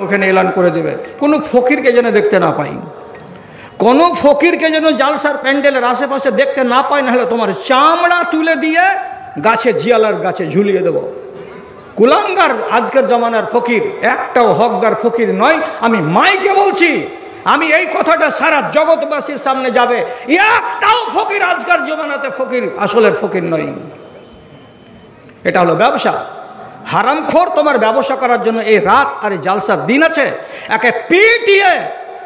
ওখানে এলান করে দেবে, কোনো ফকিরকে যেন দেখতে না পাই, কোনো ফকিরকে যেন জালসার প্যান্ডেলের আশেপাশে দেখতে না পাই, না হলে তোমার চামড়া তুলে দিয়ে গাছে, জিয়ালার গাছে ঝুলিয়ে দেব। কুলাঙ্গার আজকের জমানার ফকির, একটাও হকদার ফকির নয়। আমি মাইকে বলছি, আমি এই কথাটা সারা জগৎবাসীর সামনে যাবে, একটাও ফকির আজকের জমানাতে ফকির, আসলের ফকির নয়। এটা হলো ব্যবসা। হারামখোর তোমার ব্যবসা করার জন্য এই রাত আর এই জালসার দিন আছে, একে পিটিয়ে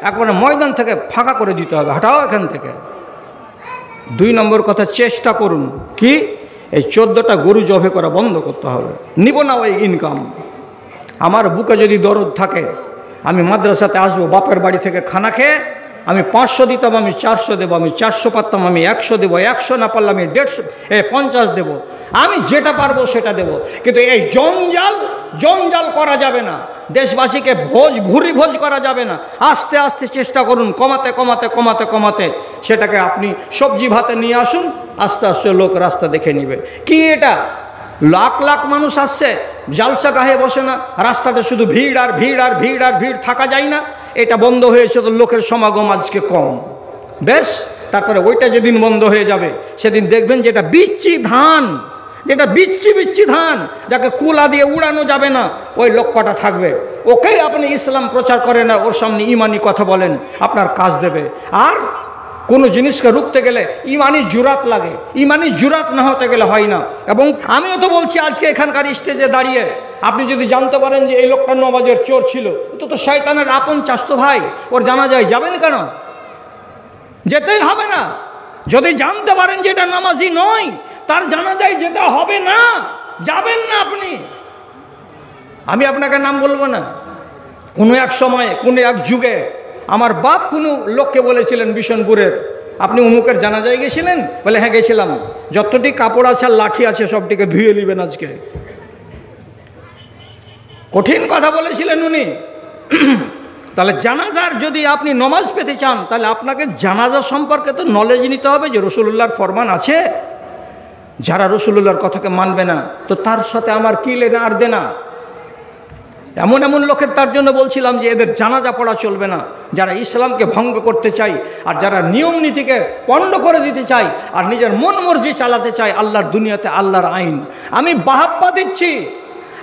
একবারে ময়দান থেকে ফাঁকা করে দিতে হবে, হটাও এখান থেকে। 2 নম্বর কথা, চেষ্টা করুন কি এই 14টা গরু জবে করা বন্ধ করতে হবে। নিব না ওই ইনকাম। আমার বুকে যদি দরদ থাকে, আমি মাদ্রাসাতে আসবো, বাপের বাড়ি থেকে খানা খেয়ে আমি 500 দিতাম, আমি 400 দেবো, আমি 400 পারতাম আমি 100 দেবো, 100 না পারলে আমি 150 দেবো, আমি যেটা পারবো সেটা দেবো। কিন্তু এই জঞ্জাল করা যাবে না, দেশবাসীকে ভুরি ভোজ করা যাবে না। আস্তে আস্তে চেষ্টা করুন, কমাতে কমাতে কমাতে কমাতে সেটাকে আপনি সবজি ভাতে নিয়ে আসুন, আস্তে আস্তে লোক রাস্তা দেখে নেবে। কি এটা, লাখ লাখ মানুষ আসছে, জালসা গাহে বসে না, রাস্তাতে শুধু ভিড় আর ভিড় আর ভিড় আর ভিড়, থাকা যায় না। এটা বন্ধ হয়েছে তো লোকের সমাগম আজকে কম, বেশ। তারপরে ওইটা যেদিন বন্ধ হয়ে যাবে সেদিন দেখবেন যেটা বিচ্ছি ধান, যেটা বিচ্ছি ধান, যাকে কুলা দিয়ে উড়ানো যাবে না, ওই লোকটা থাকবে। ওকেই আপনি ইসলাম প্রচার করেন না, ওর সামনে ইমানি কথা বলেন, আপনার কাজ দেবে। আর কোনো জিনিসকে রুখতে গেলে ইমানি জুরাত লাগে, ইমানি জুরাত না হতে গেলে হয় না। এবং আমিও তো বলছি আজকে এখানকার স্টেজে দাঁড়িয়ে, আপনি যদি জানতে পারেন যে এই লোকটা নমাজের চোর ছিল, তো শয়তানের আপন চাস্তো ভাই, ওর জানাজায় যাবেন কেন? যেতেই হবে না। যদি জানতে পারেন যে এটা নামাজি নয়, তার জানাজায় যেতে হবে না, যাবেন না আপনি। আমি আপনাকে নাম বলবো না। কোনো এক সময়ে, কোনো এক যুগে আমার বাপ কোনো লোককে বলেছিলেন বিশনপুরের, আপনি অমুকের জানাজায় গেছিলেন? বলে হ্যাঁ গেছিলাম। যতটি কাপড় আছে আর লাঠি আছে সবটিকে ধুয়ে নেবেন আজকে। কঠিন কথা বলেছিলেন উনি। তাহলে জানাজার যদি আপনি নমাজ পেতে চান, তাহলে আপনাকে জানাজা সম্পর্কে তো নলেজ নিতে হবে, যে রসুলুল্লাহর ফরমান আছে। যারা রসুলুল্লাহর কথাকে মানবে না, তো তার সাথে আমার কি লেনা আর দেনা। এমন এমন লোকের তার জন্য বলছিলাম যে এদের জানাজা পড়া চলবে না, যারা ইসলামকে ভঙ্গ করতে চায়, আর যারা নিয়ম নীতিকে পণ্ড করে দিতে চায়, আর নিজের মন মর্জি চালাতে চায় আল্লাহর দুনিয়াতে, আল্লাহর আইন। আমি বাহাপ্পা দিচ্ছি,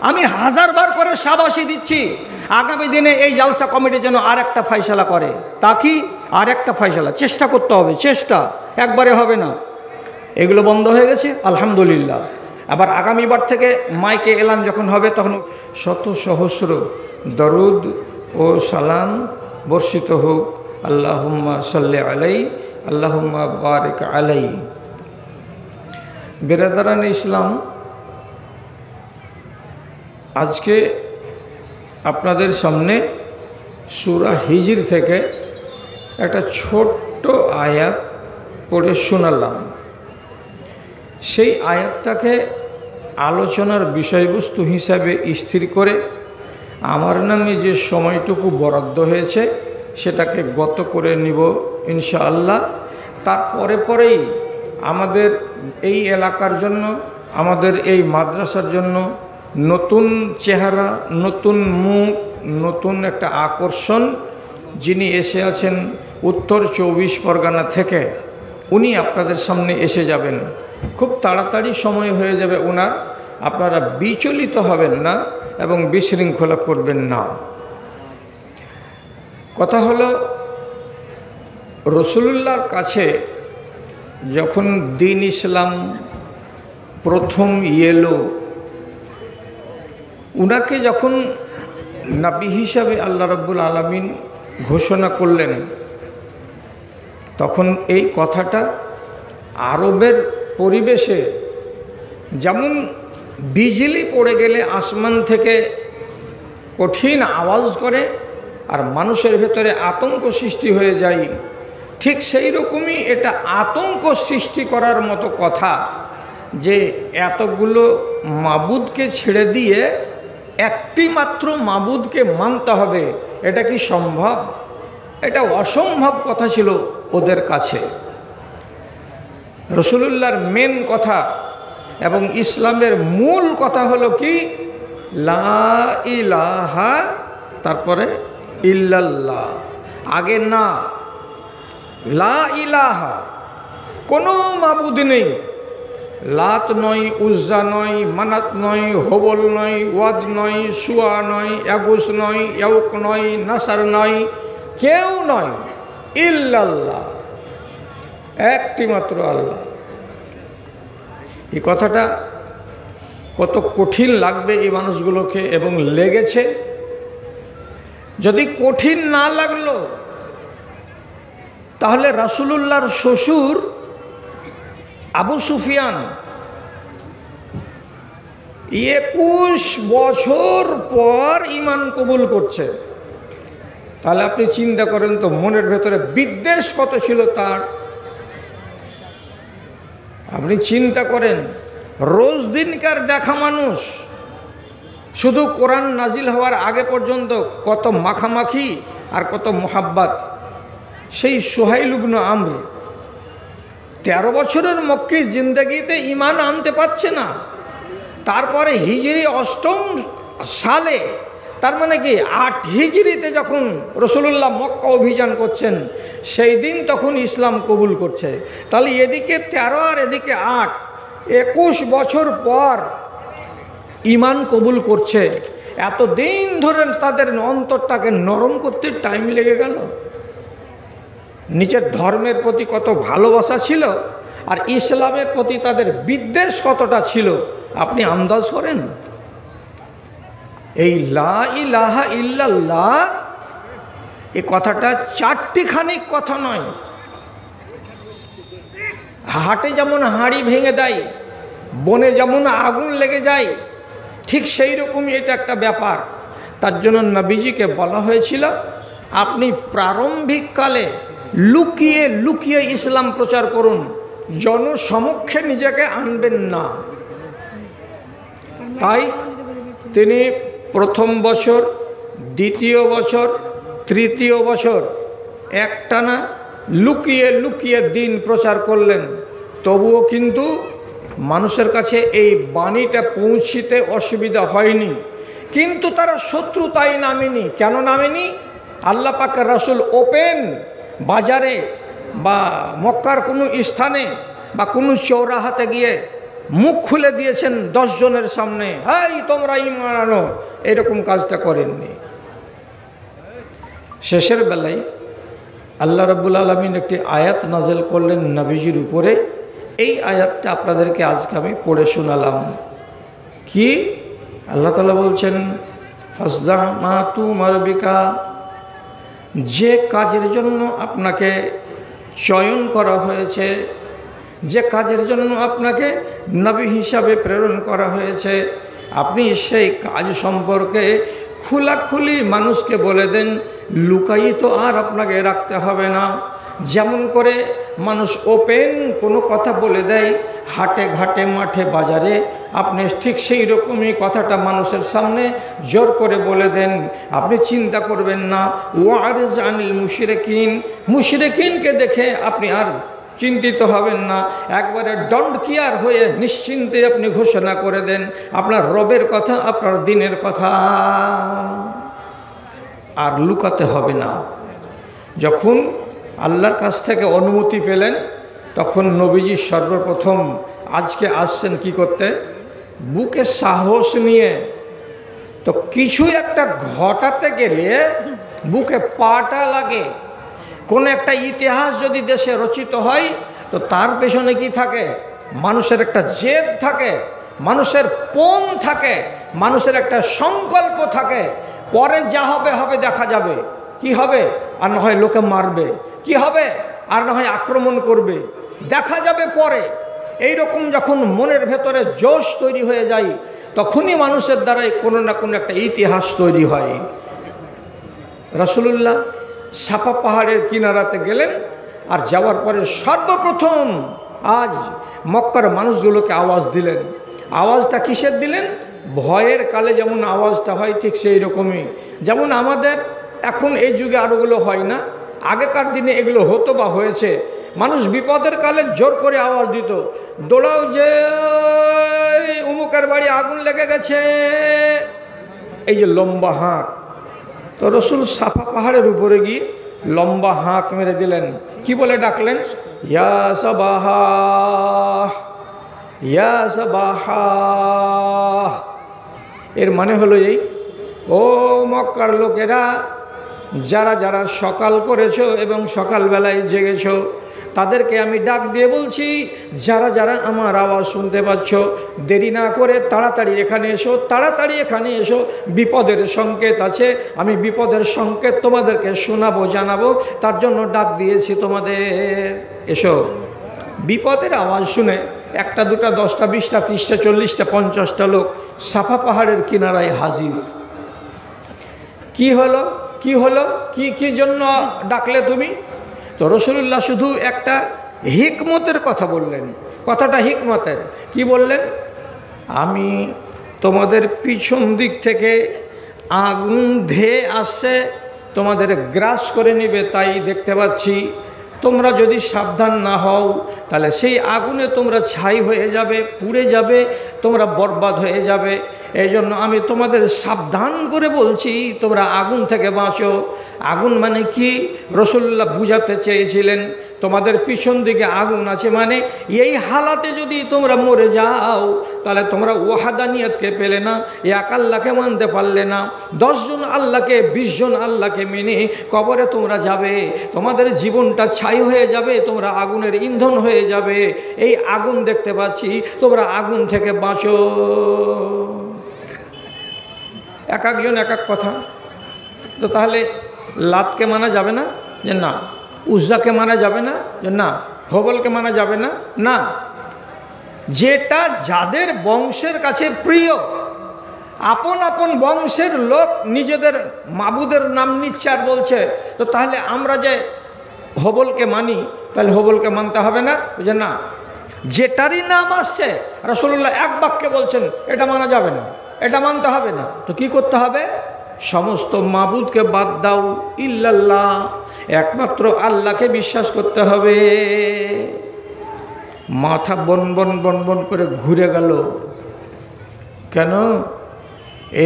আমি 1000 বার করে শাবাশি দিচ্ছি। আগামী দিনে এই জালসা কমিটি যেন আর একটা ফয়সালা করে, তা কি আর একটা ফয়সালা চেষ্টা করতে হবে, চেষ্টা একবারে হবে না। এগুলো বন্ধ হয়ে গেছে আলহামদুলিল্লাহ। আবার আগামীবার থেকে মাইকে এলান যখন হবে, তখন শত সহস্র দরুদ ও সালাম বর্ষিত হোক। আল্লাহুম্মা সাল্লি আলাই, আল্লাহুম্মা বারিক আলাই। বিরাদারান ইসলাম, আজকে আপনাদের সামনে সূরা হিজর থেকে একটা ছোট্ট আয়াত পড়ে শোনালাম। সেই আয়াতটাকে আলোচনার বিষয়বস্তু হিসাবে স্থির করে আমার নামে যে সময়টুকু বরাদ্দ হয়েছে সেটাকে গত করে নিব ইনশাআল্লাহ। তারপরে পরেই আমাদের এই এলাকার জন্য, আমাদের এই মাদ্রাসার জন্য নতুন চেহারা, নতুন মুখ, নতুন একটা আকর্ষণ, যিনি এসে আছেন উত্তর 24 পরগনা থেকে, উনি আপনাদের সামনে এসে যাবেন। খুব তাড়াতাড়ি সময় হয়ে যাবে ওনার। আপনারা বিচলিত হবেন না এবং বিশৃঙ্খলা করবেন না। কথা হলো, রসুলুল্লাহর কাছে যখন দ্বীন ইসলাম প্রথম এলো, উনাকে যখন নবী হিসাবে আল্লাহ রাব্বুল আলামিন ঘোষণা করলেন, তখন এই কথাটা আরবের পরিবেশে যেমন বিজলি পড়ে গেলে আসমান থেকে কঠিন আওয়াজ করে আর মানুষের ভেতরে আতঙ্ক সৃষ্টি হয়ে যায়, ঠিক সেই রকমই এটা আতঙ্ক সৃষ্টি করার মতো কথা যে এতগুলো মাবুদকে ছেড়ে দিয়ে একটি মাত্র মাবুদকে মানতে হবে। এটা কি সম্ভব? এটা অসম্ভব কথা ছিল ওদের কাছে। রসুলুল্লাহর মেন কথা এবং ইসলামের মূল কথা হলো কি, লা ইলাহা তারপরে ইল্লাল্লাহ, আগে না, লা ইলাহা, কোনো মাবুদ নেই। লাত নয়, উজ্জা নয়, মানাত নয়, হবল নয়, ওয়াদ নয়, সুয়া নয়, এগুস নয়, ইয়ৌক নয়, নাসার নয়, কেউ নয়, ইল্লাল্লাহ, একটি মাত্র আল্লাহ। এই কথাটা কত কঠিন লাগবে এই মানুষগুলোকে, এবং লেগেছে। যদি কঠিন না লাগলো তাহলে রাসূলুল্লাহর শ্বশুর আবু সুফিয়ান 21 বছর পর ঈমান কবুল করছে। তাহলে আপনি চিন্তা করেন তো মনের ভেতরে বিদ্বেষ কত ছিল তার। আপনি চিন্তা করেন, রোজ দিনকার দেখা মানুষ, শুধু কোরআন নাজিল হওয়ার আগে পর্যন্ত কত মাখামাখি আর কত মোহাব্বত। সেই সুহাইল ইবনে আমর 13 বছরের মক্কি জিন্দেগিতে ঈমান আনতে পারছে না। তারপরে হিজরি 8ম সালে, তার মানে কি 8 হিজরিতে যখন রাসূলুল্লাহ মক্কা অভিযান করছেন, সেই দিন তখন ইসলাম কবুল করছে। তাহলে এদিকে 13 আর এদিকে 8, 21 বছর পর ঈমান কবুল করছে। এতদিন ধরে তাদের অন্তরটাকে নরম করতে টাইম লেগে গেল। নিজের ধর্মের প্রতি কত ভালোবাসা ছিল, আর ইসলামের প্রতি তাদের বিদ্বেষ কতটা ছিল, আপনি আন্দাজ করেন। এই লা ইলাহা ইল্লাল্লাহ, এই কথাটা চারটিখানি কথা নয়। হাটে যেমন হাঁড়ি ভেঙে দেয়, বনে যেমন আগুন লেগে যায়, ঠিক সেই রকমই এটা একটা ব্যাপার। তার জন্য নবীজিকে বলা হয়েছিল, আপনি প্রারম্ভিক কালে লুকিয়ে লুকিয়ে ইসলাম প্রচার করুন, জনসমক্ষে নিজেকে আনবেন না। তাই তিনি প্রথম বছর, দ্বিতীয় বছর, তৃতীয় বছর একটানা লুকিয়ে লুকিয়ে দিন প্রচার করলেন। তবুও কিন্তু মানুষের কাছে এই বাণীটা পৌঁছিতে অসুবিধা হয়নি। কিন্তু তারা শত্রুতায় নামেনি। কেন নামেনি? আল্লাহ পাকের রাসূল ওপেন বাজারে বা মক্কার কোনো স্থানে বা কোনো চৌরাহাতে গিয়ে মুখ খুলে দিয়েছেন 10 জনের সামনে, এই তোমরা ঈমান আনো, এরকম কাজটা করেননি। শেষের বেলায় আল্লাহ রাব্বুল আলামিন একটি আয়াত নাযিল করলেন নবীজির উপরে। এই আয়াতটা আপনাদেরকে আজকে আমি পড়ে শোনালাম। কি আল্লাহ তাআলা বলছেন, ফাসদা মা তুমার বিকা, যে কাজের জন্য আপনাকে চয়ন করা হয়েছে, যে কাজের জন্য আপনাকে নবী হিসাবে প্রেরণ করা হয়েছে, আপনি সেই কাজ সম্পর্কে খোলাখুলি মানুষকে বলে দেন। লুকাই তো আর আপনাকে রাখতে হবে না। যেমন করে মানুষ ওপেন কোনো কথা বলে দেয় হাটে ঘাটে মাঠে বাজারে, আপনি ঠিক সেই রকমই কথাটা মানুষের সামনে জোর করে বলে দেন। আপনি চিন্তা করবেন না, ওয়ারিজ আনিল মুশরিকিন, মুশরিকিনকে দেখে আপনি আর চিন্তিত হবেন না। একবারে ডন্ট কেয়ার হয়ে নিশ্চিন্তে আপনি ঘোষণা করে দেন আপনার রবের কথা, আপনার দিনের কথা, আর লুকাতে হবে না। যখন আল্লাহর কাছ থেকে অনুমতি পেলেন, তখন নবীজি সর্বপ্রথম আজকে আসছেন কি করতে? বুকে সাহস নিয়ে। তো কিছু একটা ঘটাতে গেলে বুকে পাটা লাগে। কোনো একটা ইতিহাস যদি দেশে রচিত হয়, তো তার পেছনে কি থাকে? মানুষের একটা জেদ থাকে, মানুষের পণ থাকে, মানুষের একটা সংকল্প থাকে। পরে যা হবে হবে, দেখা যাবে কি হবে, আর না হয় লোকে মারবে, কি হবে, আর না হয় আক্রমণ করবে, দেখা যাবে পরে। এই রকম যখন মনের ভেতরে জোশ তৈরি হয়ে যায়, তখনই মানুষের দ্বারাই কোনো না কোনো একটা ইতিহাস তৈরি হয়। রাসূলুল্লাহ সাফা পাহাড়ের কিনারাতে গেলেন, আর যাওয়ার পরে সর্বপ্রথম আজ মক্কার মানুষগুলোকে আওয়াজ দিলেন। আওয়াজটা কিসের দিলেন? ভয়ের কালে যেমন আওয়াজটা হয় ঠিক সেই রকমই। যেমন আমাদের এখন এই যুগে আর ওগুলো হয় না, আগেকার দিনে এগুলো হতো বা হয়েছে। মানুষ বিপদের কালে জোর করে আওয়াজ দিত, দৌড়াও যে অমুকের বাড়ি আগুন লেগে গেছে। এই যে লম্বা হাঁক, তো রসুল সাফা পাহাড়ের উপরে গিয়ে লম্বা হাঁক মেরে দিলেন। কি বলে ডাকলেন? ইয়া সাবাহা, ইয়া সাবাহা। এর মানে হলো এই, ও মক্কার লোকেরা, যারা যারা সকাল করেছো এবং সকালবেলায় জেগেছো, তাদেরকে আমি ডাক দিয়ে বলছি, যারা যারা আমার আওয়াজ শুনতে পাচ্ছ, দেরি না করে তাড়াতাড়ি এখানে এসো, তাড়াতাড়ি এখানে এসো। বিপদের সংকেত আছে, আমি বিপদের সংকেত তোমাদেরকে শোনাবো, জানাবো, তার জন্য ডাক দিয়েছি তোমাদের। এসো। বিপদের আওয়াজ শুনে একটা, দুটা, 10টা, 20টা, 30টা, 40টা, 50টা লোক সাফা পাহাড়ের কিনারায় হাজির। কি হলো, কি হলো, কি জন্য ডাকলে তুমি? তো রসুল্লাহ শুধু একটা হিকমতের কথা বললেন। কথাটা হিকমতের। কি বললেন? আমি তোমাদের পিছন দিক থেকে আগুন ধেয়ে আসছে, তোমাদের গ্রাস করে নেবে, তাই দেখতে পাচ্ছি। তোমরা যদি সাবধান না হও তাহলে সেই আগুনে তোমরা ছাই হয়ে যাবে, পুড়ে যাবে, তোমরা বরবাদ হয়ে যাবে। এই জন্য আমি তোমাদের সাবধান করে বলছি, তোমরা আগুন থেকে বাঁচো। আগুন মানে কি রসুল্লাহ বুঝাতে চেয়েছিলেন? তোমাদের পিছন দিকে আগুন আছে, মানে এই হালাতে যদি তোমরা মরে যাও তাহলে তোমরা ওয়াহাদানিয়াতকে পেলে না, এক আল্লাহকে মানতে পারলে না। 10 জন আল্লাহকে, 20 জন আল্লাহকে মেনে কবরে তোমরা যাবে, তোমাদের জীবনটা ছাই হয়ে যাবে, তোমরা আগুনের ইন্ধন হয়ে যাবে। এই আগুন দেখতে পাচ্ছি, তোমরা আগুন থেকে বাঁচো। এক একজন এক এক কথা। তো তাহলে লাতকে মানা যাবে না? যে না। উজ্জাকে মানা যাবে না? যে না। হবলকে মানা যাবে না? না। যেটা যাদের বংশের কাছে প্রিয়, আপন আপন বংশের লোক নিজেদের মাবুদের নাম নিচ্ছে আর বলছে, তো তাহলে আমরা যে হবলকে মানি, তাহলে হবলকে মানতে হবে না? যে না। যেটারই নাম আসছে রাসূলুল্লাহ এক বাক্যে বলছেন এটা মানা যাবে না, এটা মানতে হবে না। তো কি করতে হবে? সমস্ত মাবুদকে বাদ দাও, ইল্লাল্লাহ, একমাত্র আল্লাহকে বিশ্বাস করতে হবে। মাথা বন বন বন বন করে ঘুরে গেল। কেন?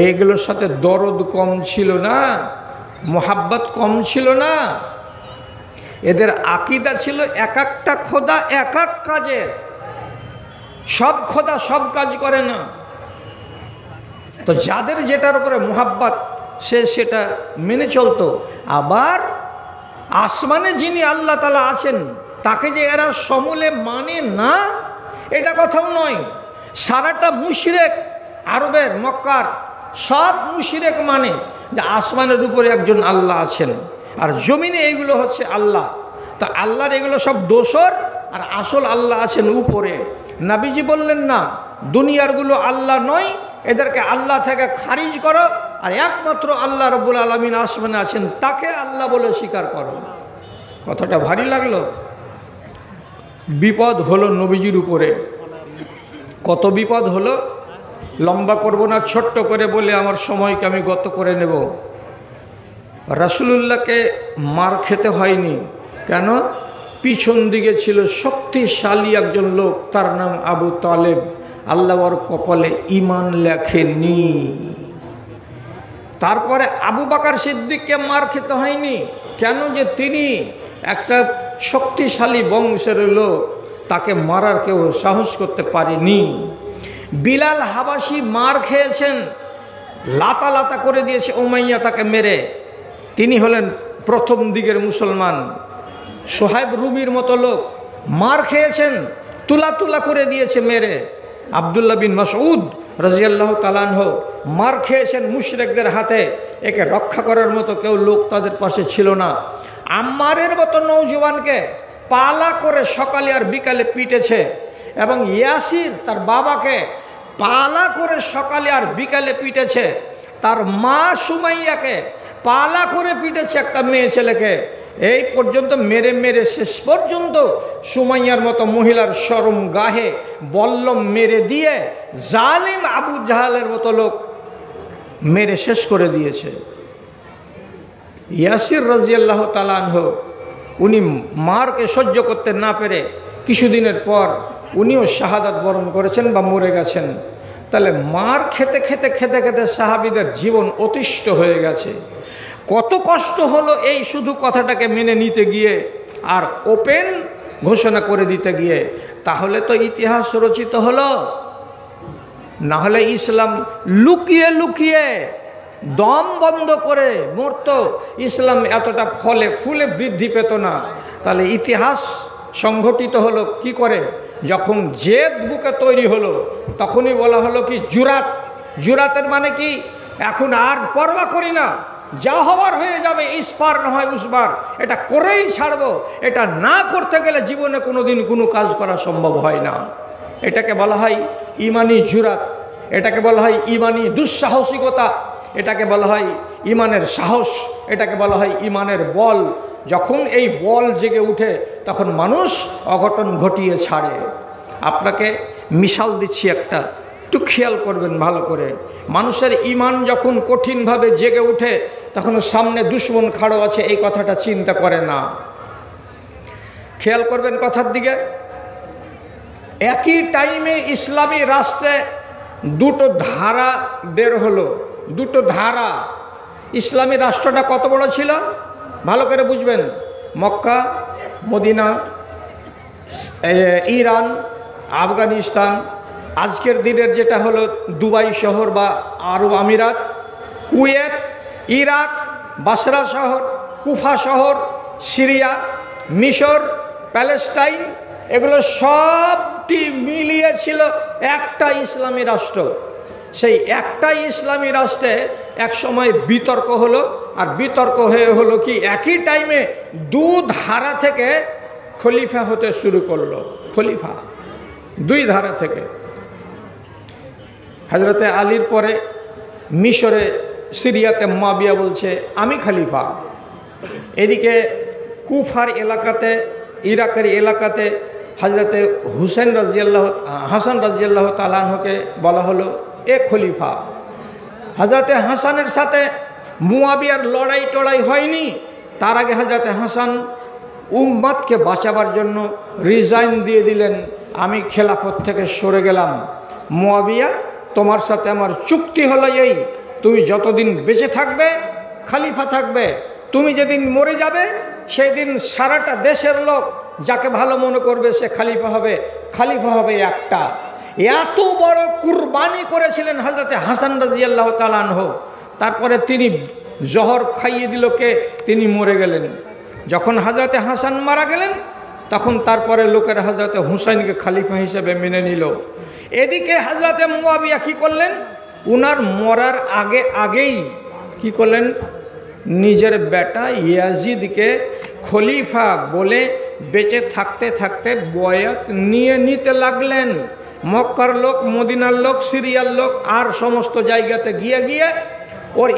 এইগুলোর সাথে দরদ কম ছিল না, মোহাব্বত কম ছিল না। এদের আকীদা ছিল এক একটা খোদা এক এক কাজের, সব খোদা সব কাজ করে না। তো যাদের যেটার উপরে মোহাব্বত সে সেটা মেনে চলতো। আবার আসমানে যিনি আল্লাহ তাআলা আছেন তাকে যে এরা সমূলে মানে না, এটা কথাও নয়। সারাটা মুশরিক, আরবের মক্কার সব মুশরিক মানে যে আসমানের উপরে একজন আল্লাহ আছেন আর জমিনে এইগুলো হচ্ছে আল্লাহ। তা আল্লাহর এগুলো সব দোসর, আর আসল আল্লাহ আছেন উপরে। নবীজি বললেন না, দুনিয়ারগুলো আল্লাহ নয়, এদেরকে আল্লাহ থেকে খারিজ করো, আর একমাত্র আল্লাহ রাব্বুল আলামিন আসমানে আছেন, তাকে আল্লাহ বলে স্বীকার করো। কথাটা ভারী লাগলো। বিপদ হলো নবীজির উপরে। কত বিপদ হলো, লম্বা করব না, ছোট্ট করে বলে আমার সময়কে আমি গত করে নেব। রাসূলুল্লাহকে মার খেতে হয়নি। কেন? পিছন দিকে ছিল শক্তিশালী একজন লোক, তার নাম আবু তালেব। আল্লাহর কপালে ঈমান লেখেনি। তারপরে আবু বকর সিদ্দিককে মার খেতে হয়নি। কেন? যে তিনি একটা শক্তিশালী বংশের লোক, তাকে মারার কেউ সাহস করতে পারেনি। বিলাল হাবাসি মার খেয়েছেন, লাতা লাতা করে দিয়েছে উমাইয়া তাকে মেরে। তিনি হলেন প্রথম দিকের মুসলমান। সোহাইব রুমির মতো লোক মার খেয়েছেন, তুলা তুলা করে দিয়েছে মেরে। আব্দুল্লাহ বিন মাসউদ রাদিয়াল্লাহু তাআলা আনহু মার খেয়েছেন মুশরিকদের হাতে। একে রক্ষা করার মতো কেউ লোক তাদের পাশে ছিল না। আম্মারের মতো নওজোয়ানকে পালা করে সকালে আর বিকালে পিটেছে, এবং ইয়াসির তার বাবাকে পালা করে সকালে আর বিকালে পিটেছে। তার মা সুমাইয়াকে পালা করে পিটেছে একটা মেয়ে ছেলেকে। এই পর্যন্ত মেরে মেরে শেষ পর্যন্ত সুমাইয়ার মতো মহিলার শরম গাহে বল্লম মেরে দিয়ে জালিম আবু জাহালের মতো লোক মেরে শেষ করে দিয়েছে। ইয়াসির রাদিয়াল্লাহু তাআলা আনহু উনি মারকে সহ্য করতে না পেরে কিছুদিনের পর উনিও শাহাদাত বরণ করেছেন বা মরে গেছেন। তাহলে মার খেতে খেতে খেতে খেতে সাহাবীদের জীবন অতিষ্ঠ হয়ে গেছে। কত কষ্ট হলো এই শুধু কথাটাকে মেনে নিতে গিয়ে আর ওপেন ঘোষণা করে দিতে গিয়ে। তাহলে তো ইতিহাস রচিত হলো। না হলে ইসলাম লুকিয়ে লুকিয়ে দম বন্ধ করে মরত, ইসলাম এতটা ফলে ফুলে বৃদ্ধি পেত না। তাহলে ইতিহাস সংঘটিত হলো কি করে? যখন জেদ বুকে তৈরি হলো তখনই বলা হলো কি জুরাত। জুরাতের মানে কি? এখন আর পরোয়া করি না, যা হবার হয়ে যাবে, ইসপার না হয় উসবার, এটা করেই ছাড়বো। এটা না করতে গেলে জীবনে কোনো দিন কোনো কাজ করা সম্ভব হয় না। এটাকে বলা হয় ইমানি জুরাত, এটাকে বলা হয় ইমানি দুঃসাহসিকতা, এটাকে বলা হয় ইমানের সাহস, এটাকে বলা হয় ইমানের বল। যখন এই বল জেগে উঠে তখন মানুষ অঘটন ঘটিয়ে ছাড়ে। আপনাকে মিশাল দিচ্ছি একটা, একটু খেয়াল করবেন ভালো করে। মানুষের ইমান যখন কঠিনভাবে জেগে উঠে তখন সামনে দুশ্মন খাড়ো আছে এই কথাটা চিন্তা করে না। খেয়াল করবেন কথার দিকে। একই টাইমে ইসলামী রাষ্ট্রে দুটো ধারা বের হলো, দুটো ধারা। ইসলামী রাষ্ট্রটা কত বড় ছিল ভালো করে বুঝবেন। মক্কা, মদিনা, ইরান, আফগানিস্তান, আজকের দিনের যেটা হলো দুবাই শহর বা আরব আমিরাত, কুয়েত, ইরাক, বাসরা শহর, কুফা শহর, সিরিয়া, মিশর, প্যালেস্টাইন, এগুলো সবটি মিলিয়ে ছিল একটা ইসলামী রাষ্ট্র। সেই একটা ইসলামী রাষ্ট্রে এক সময় বিতর্ক হলো, আর বিতর্ক হয়ে হলো কি একই টাইমে দু ধারা থেকে খলিফা হতে শুরু করলো। খলিফা দুই ধারা থেকে। হযরতে আলীর পরে মিশরে, সিরিয়াতে মুয়াবিয়া বলছে আমি খলিফা। এদিকে কুফার এলাকাতে, ইরাকের এলাকাতে হযরতে হাসান রাদিয়াল্লাহু তাআলা আনহুকে বলা হলো এ খলিফা। হযরতে হাসানের সাথে মুয়াবিয়ার লড়াই টড়াই হয়নি। তার আগে হযরতে হাসান উম্মতকে বাঁচাবার জন্য রিজাইন দিয়ে দিলেন, আমি খেলাফত থেকে সরে গেলাম। মুয়াবিয়া, তোমার সাথে আমার চুক্তি হলো এই, তুমি যতদিন বেঁচে থাকবে খলিফা থাকবে, তুমি যেদিন মরে যাবে সেই দিন সারাটা দেশের লোক যাকে ভালো মনে করবে সে খলিফা হবে। খলিফা হবে একটা। এত বড় কুরবানি করেছিলেন হযরতে হাসান রাদিয়াল্লাহু তাআলা আনহু। তারপরে তিনি জহর খাইয়ে দিল কে? তিনি মরে গেলেন। যখন হযরতে হাসান মারা গেলেন তখন তারপরে লোকেরা হযরতে হুসাইনকে খলিফা হিসেবে মেনে নিল। এদিকে হযরতে মুয়াবিয়া কি করলেন? উনার মরার আগেই কি করলেন? নিজের বেটা ইয়াজিদকে খলিফা বলে বেঁচে থাকতে থাকতে বয়াত নিতে লাগলেন। মক্কার লোক, মদিনার লোক, সিরিয়ার লোক আর সমস্ত জায়গাতে গিয়ে ওর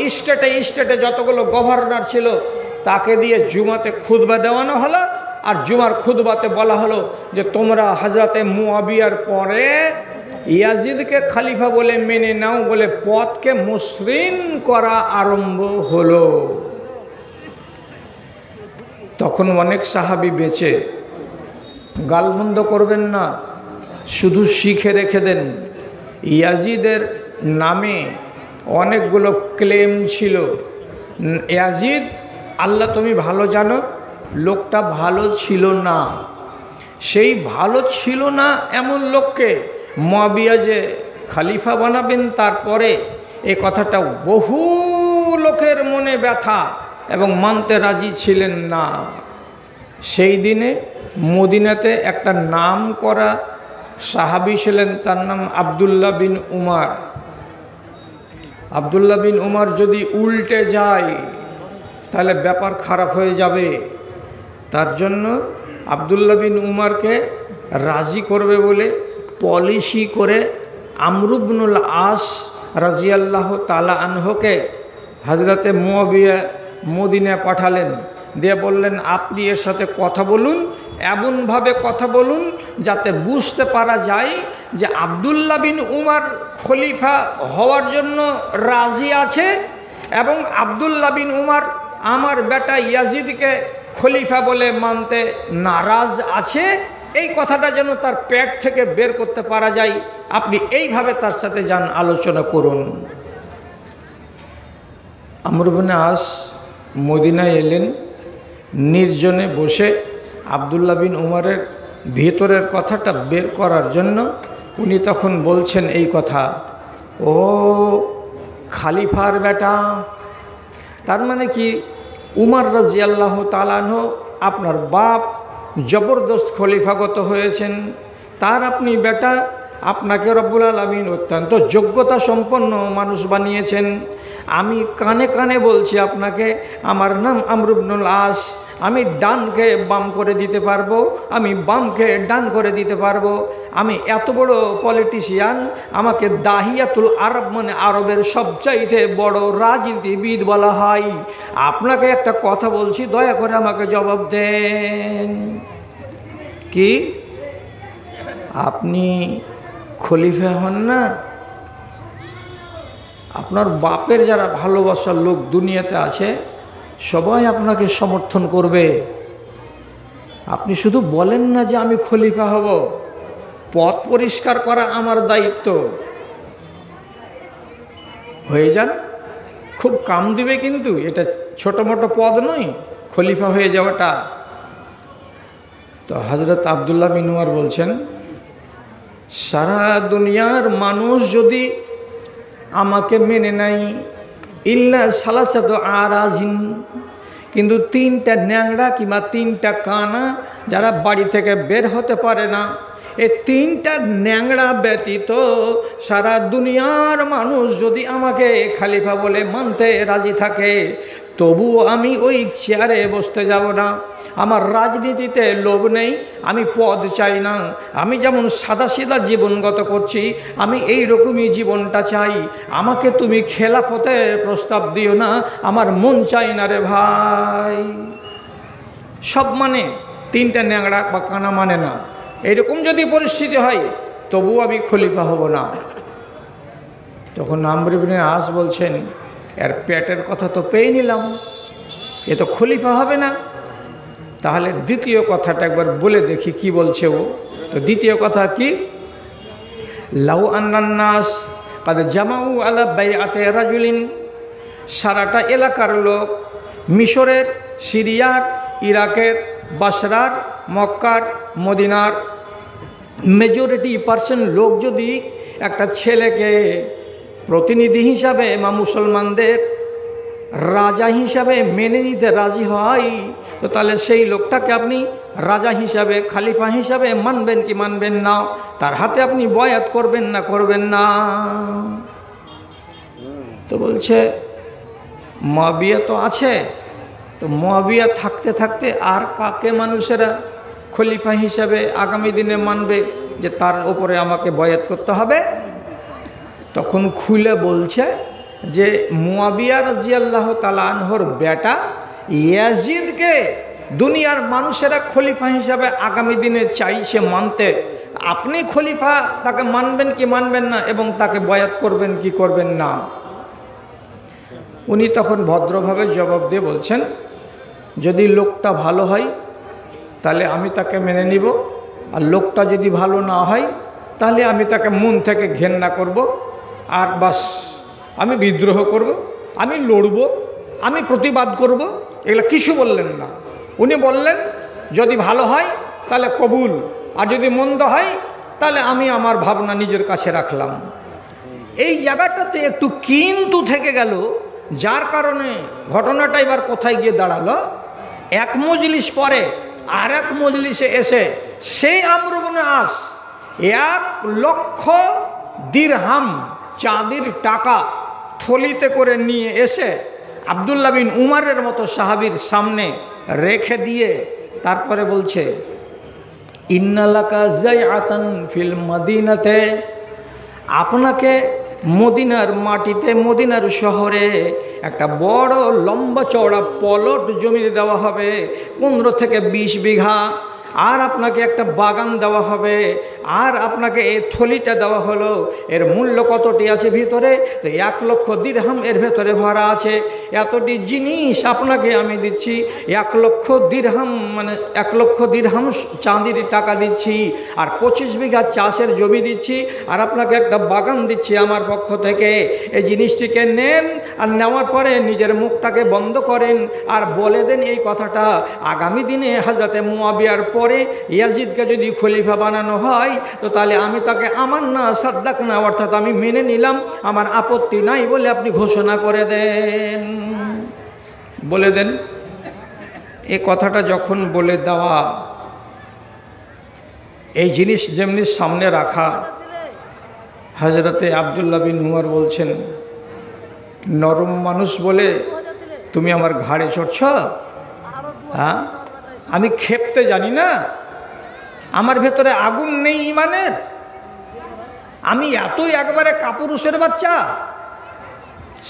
স্টেটে যতগুলো গভর্নর ছিল তাকে দিয়ে জুমাতে খুতবা দেওয়ানো হলো। আর জুমার খুতবাতে বলা হলো যে তোমরা হযরতে মুয়াবিয়ার পরে ইয়াজিদকে খলিফা বলে মেনে নাও, বলে পথকে মসৃণ করা আরম্ভ হলো। তখন অনেক সাহাবী বেঁচে। গালমন্দ করবেন না, শুধু শিখে রেখে দেন। ইয়াজিদের নামে অনেকগুলো ক্লেম ছিল। ইয়াজিদ, আল্লাহ তুমি ভালো জানো, লোকটা ভালো ছিল না। সেই ভালো ছিল না এমন লোককে মুয়াবিয়া যে খলিফা বানাবেন তারপরে, এ কথাটা বহু লোকের মনে ব্যথা এবং মানতে রাজি ছিলেন না। সেই দিনে মদিনাতে একটা নাম করা সাহাবী ছিলেন, তার নাম আব্দুল্লাহ বিন উমার। আব্দুল্লাহ বিন উমার যদি উল্টে যায় তাহলে ব্যাপার খারাপ হয়ে যাবে। তার জন্য আব্দুল্লাহ বিন উমারকে রাজি করবে বলে পলিসি করে আমর ইবনুল আস রাদিয়াল্লাহু তাআলা আনহুকে হযরতে মুয়াবিয়া মদিনা পাঠালেন। দিয়ে বললেন আপনি এর সাথে কথা বলুন, এমনভাবে কথা বলুন যাতে বুঝতে পারা যায় যে আব্দুল্লাহ বিন উমার খলিফা হওয়ার জন্য রাজি আছে এবং আব্দুল্লাহ বিন উমার আমার বেটা ইয়াজিদকে খলিফা বলে মানতে নারাজ আছে। এই কথাটা যেন তার পেট থেকে বের করতে পারা যায়, আপনি এইভাবে তার সাথে যান, আলোচনা করুন। আমর ইবনে আস মদিনায় এলেন, নির্জনে বসে আব্দুল্লাহ বিন উমরের ভিতরের কথাটা বের করার জন্য উনি তখন বলছেন এই কথা, ও খালিফার বেটা, তার মানে কি উমর রাদিয়াল্লাহু তাআলা আনহু আপনার বাপ জবরদস্ত খলিফাগত হয়েছেন, তার আপনি বেটা, আপনাকে রব্বুল আলামিন অত্যন্ত যোগ্যতা সম্পন্ন মানুষ বানিয়েছেন। আমি কানে কানে বলছি আপনাকে, আমার নাম আমর ইবনুল আস, আমি ডানকে বাম করে দিতে পারবো, আমি বামকে ডান করে দিতে পারবো। আমি এত বড় পলিটিশিয়ান, আমাকে দাহিয়াতুল আরব মানে আরবের সবচাইতে বড় রাজনীতিবিদ বলা হয়। আপনাকে একটা কথা বলছি, দয়া করে আমাকে জবাব দেন, কি আপনি খলিফা হন না? আপনার বাপের যারা ভালোবাসার লোক দুনিয়াতে আছে সবাই আপনাকে সমর্থন করবে। আপনি শুধু বলেন না যে আমি খলিফা হব, পথ পরিষ্কার করা আমার দায়িত্ব, হয়ে যান, খুব কাম দিবে, কিন্তু এটা ছোটো মোটো পদ নয় খলিফা হয়ে যাওয়াটা। তো হযরত আব্দুল্লাহ বিন উমর বলছেন, সারা দুনিয়ার মানুষ যদি আমাকে মেনে নেয়, ইল্লা সালাসাতু আরাজিন, কিন্তু তিনটা ন্যাংড়া কিংবা তিনটা কানা যারা বাড়ি থেকে বের হতে পারে না, এই তিনটা ন্যাংড়া ব্যতীত সারা দুনিয়ার মানুষ যদি আমাকে খলিফা বলে মানতে রাজি থাকে, তবুও আমি ওই চেয়ারে বসতে যাব না। আমার রাজনীতিতে লোভ নেই, আমি পদ চাই না, আমি যেমন সাদাসিধা জীবনগত করছি আমি এই রকমই জীবনটা চাই। আমাকে তুমি খেলাফতের প্রস্তাব দিও না, আমার মন চাই না রে ভাই। সব মানে, তিনটা ন্যাংড়া বা কানা মানে না, এরকম যদি পরিস্থিতি হয় তবুও আমি খলিফা হব না। তখন আমর ইবনে আস বলছেন, এর পেটের কথা তো পেয়ে নিলাম, এ তো খলিফা হবে না, তাহলে দ্বিতীয় কথাটা একবার বলে দেখি কি বলছে ও। তো দ্বিতীয় কথা কি, লাউ আন্নান নাস কাদ জামাউ আলা বাইআতি রাজুলিন, সারাটা এলাকার লোক, মিশরের, সিরিয়ার, ইরাকের, বাসরার, মক্কার, মদিনার মেজরিটি পার্সেন্ট লোক যদি একটা ছেলেকে প্রতিনিধি হিসাবে বা মুসলমানদের রাজা হিসাবে মেনে নিতে রাজি হয়, তো তাহলে সেই লোকটাকে আপনি রাজা হিসাবে, খালিফা হিসাবে মানবেন কি মানবেন না? তার হাতে আপনি বয়াত করবেন না করবেন না? তো বলছে মুয়াবিয়া তো আছে, তো মুয়াবিয়া থাকতে থাকতে আর কাকে মানুষেরা খলিফা হিসাবে আগামী দিনে মানবে যে তার উপরে আমাকে বয়াত করতে হবে? তখন খুলে বলছে যে মুয়াবিয়া রাদিয়াল্লাহু তাআলা আনহুর বেটা ইয়াজিদকে দুনিয়ার মানুষেরা খলিফা হিসাবে আগামী দিনে চাইছে মানতে, আপনি খলিফা তাকে মানবেন কি মানবেন না এবং তাকে বয়াত করবেন কি করবেন না? উনি তখন ভদ্রভাবে জবাব দিয়ে বলছেন, যদি লোকটা ভালো হয় তাহলে আমি তাকে মেনে নিব, আর লোকটা যদি ভালো না হয় তাহলে আমি তাকে মন থেকে ঘেন্না করব, আর বাস আমি বিদ্রোহ করব, আমি লড়ব, আমি প্রতিবাদ করব। এগুলো কিছু বললেন না। উনি বললেন যদি ভালো হয় তাহলে কবুল, আর যদি মন্দ হয় তাহলে আমি আমার ভাবনা নিজের কাছে রাখলাম। এই জায়গাটাতে একটু কিন্তু থেকে গেল, যার কারণে ঘটনাটা এবার কোথায় গিয়ে দাঁড়ালো, এক মজলিস পরে আর এক মজলিসে এসে সেই আমর ইবনে আস 1,00,000 দিরহাম চাঁদির টাকা থলিতে করে নিয়ে এসে আব্দুল্লাহ বিন উমরের মতো সাহাবীর সামনে রেখে দিয়ে তারপরে বলছে, ইন্নালাকা যায়আতান ফিল মদিনাতে, আপনাকে মদিনার মাটিতে, মদিনার শহরে একটা বড় লম্বা চওড়া পলট জমি দেওয়া হবে, 15 থেকে 20 বিঘা। আর আপনাকে একটা বাগান দেওয়া হবে, আর আপনাকে এই থলিটা দেওয়া হলো, এর মূল্য কতটি আছে ভিতরে? তো 1,00,000 দিরহাম এর ভেতরে ভরা আছে। এতটি জিনিস আপনাকে আমি দিচ্ছি, 1,00,000 দিরহাম, মানে 1,00,000 দিরহাম চাঁদির টাকা দিচ্ছি, আর 25 বিঘা চাষের জমি দিচ্ছি, আর আপনাকে একটা বাগান দিচ্ছি আমার পক্ষ থেকে। এই জিনিসটিকে নেন, আর নেওয়ার পরে নিজের মুখটাকে বন্ধ করেন, আর বলে দেন এই কথাটা, আগামী দিনে হযরতে মুয়াবিয়ার পরে ইয়াজিদকে যদি খলিফা বানানো হয়, তো তাহলে আমি তাকে আমার না সাদ্দাক না, অর্থাৎ আমি মেনে নিলাম, আমার আপত্তি নাই বলে আপনি ঘোষণা করে দেন। বলে দেন। এই কথাটা যখন বলে দেওয়া, এই জিনিস যেমনি সামনে রাখা, হযরতে আব্দুল্লাহ বিন উমর বলছেন, নরম মানুষ বলে তুমি আমার ঘাড়ে চড়ছ? হ্যাঁ, আমি ক্ষেপতে জানি না? আমার ভেতরে আগুন নেই ইমানের? আমি এতই একবারে কাপুরুষের বাচ্চা?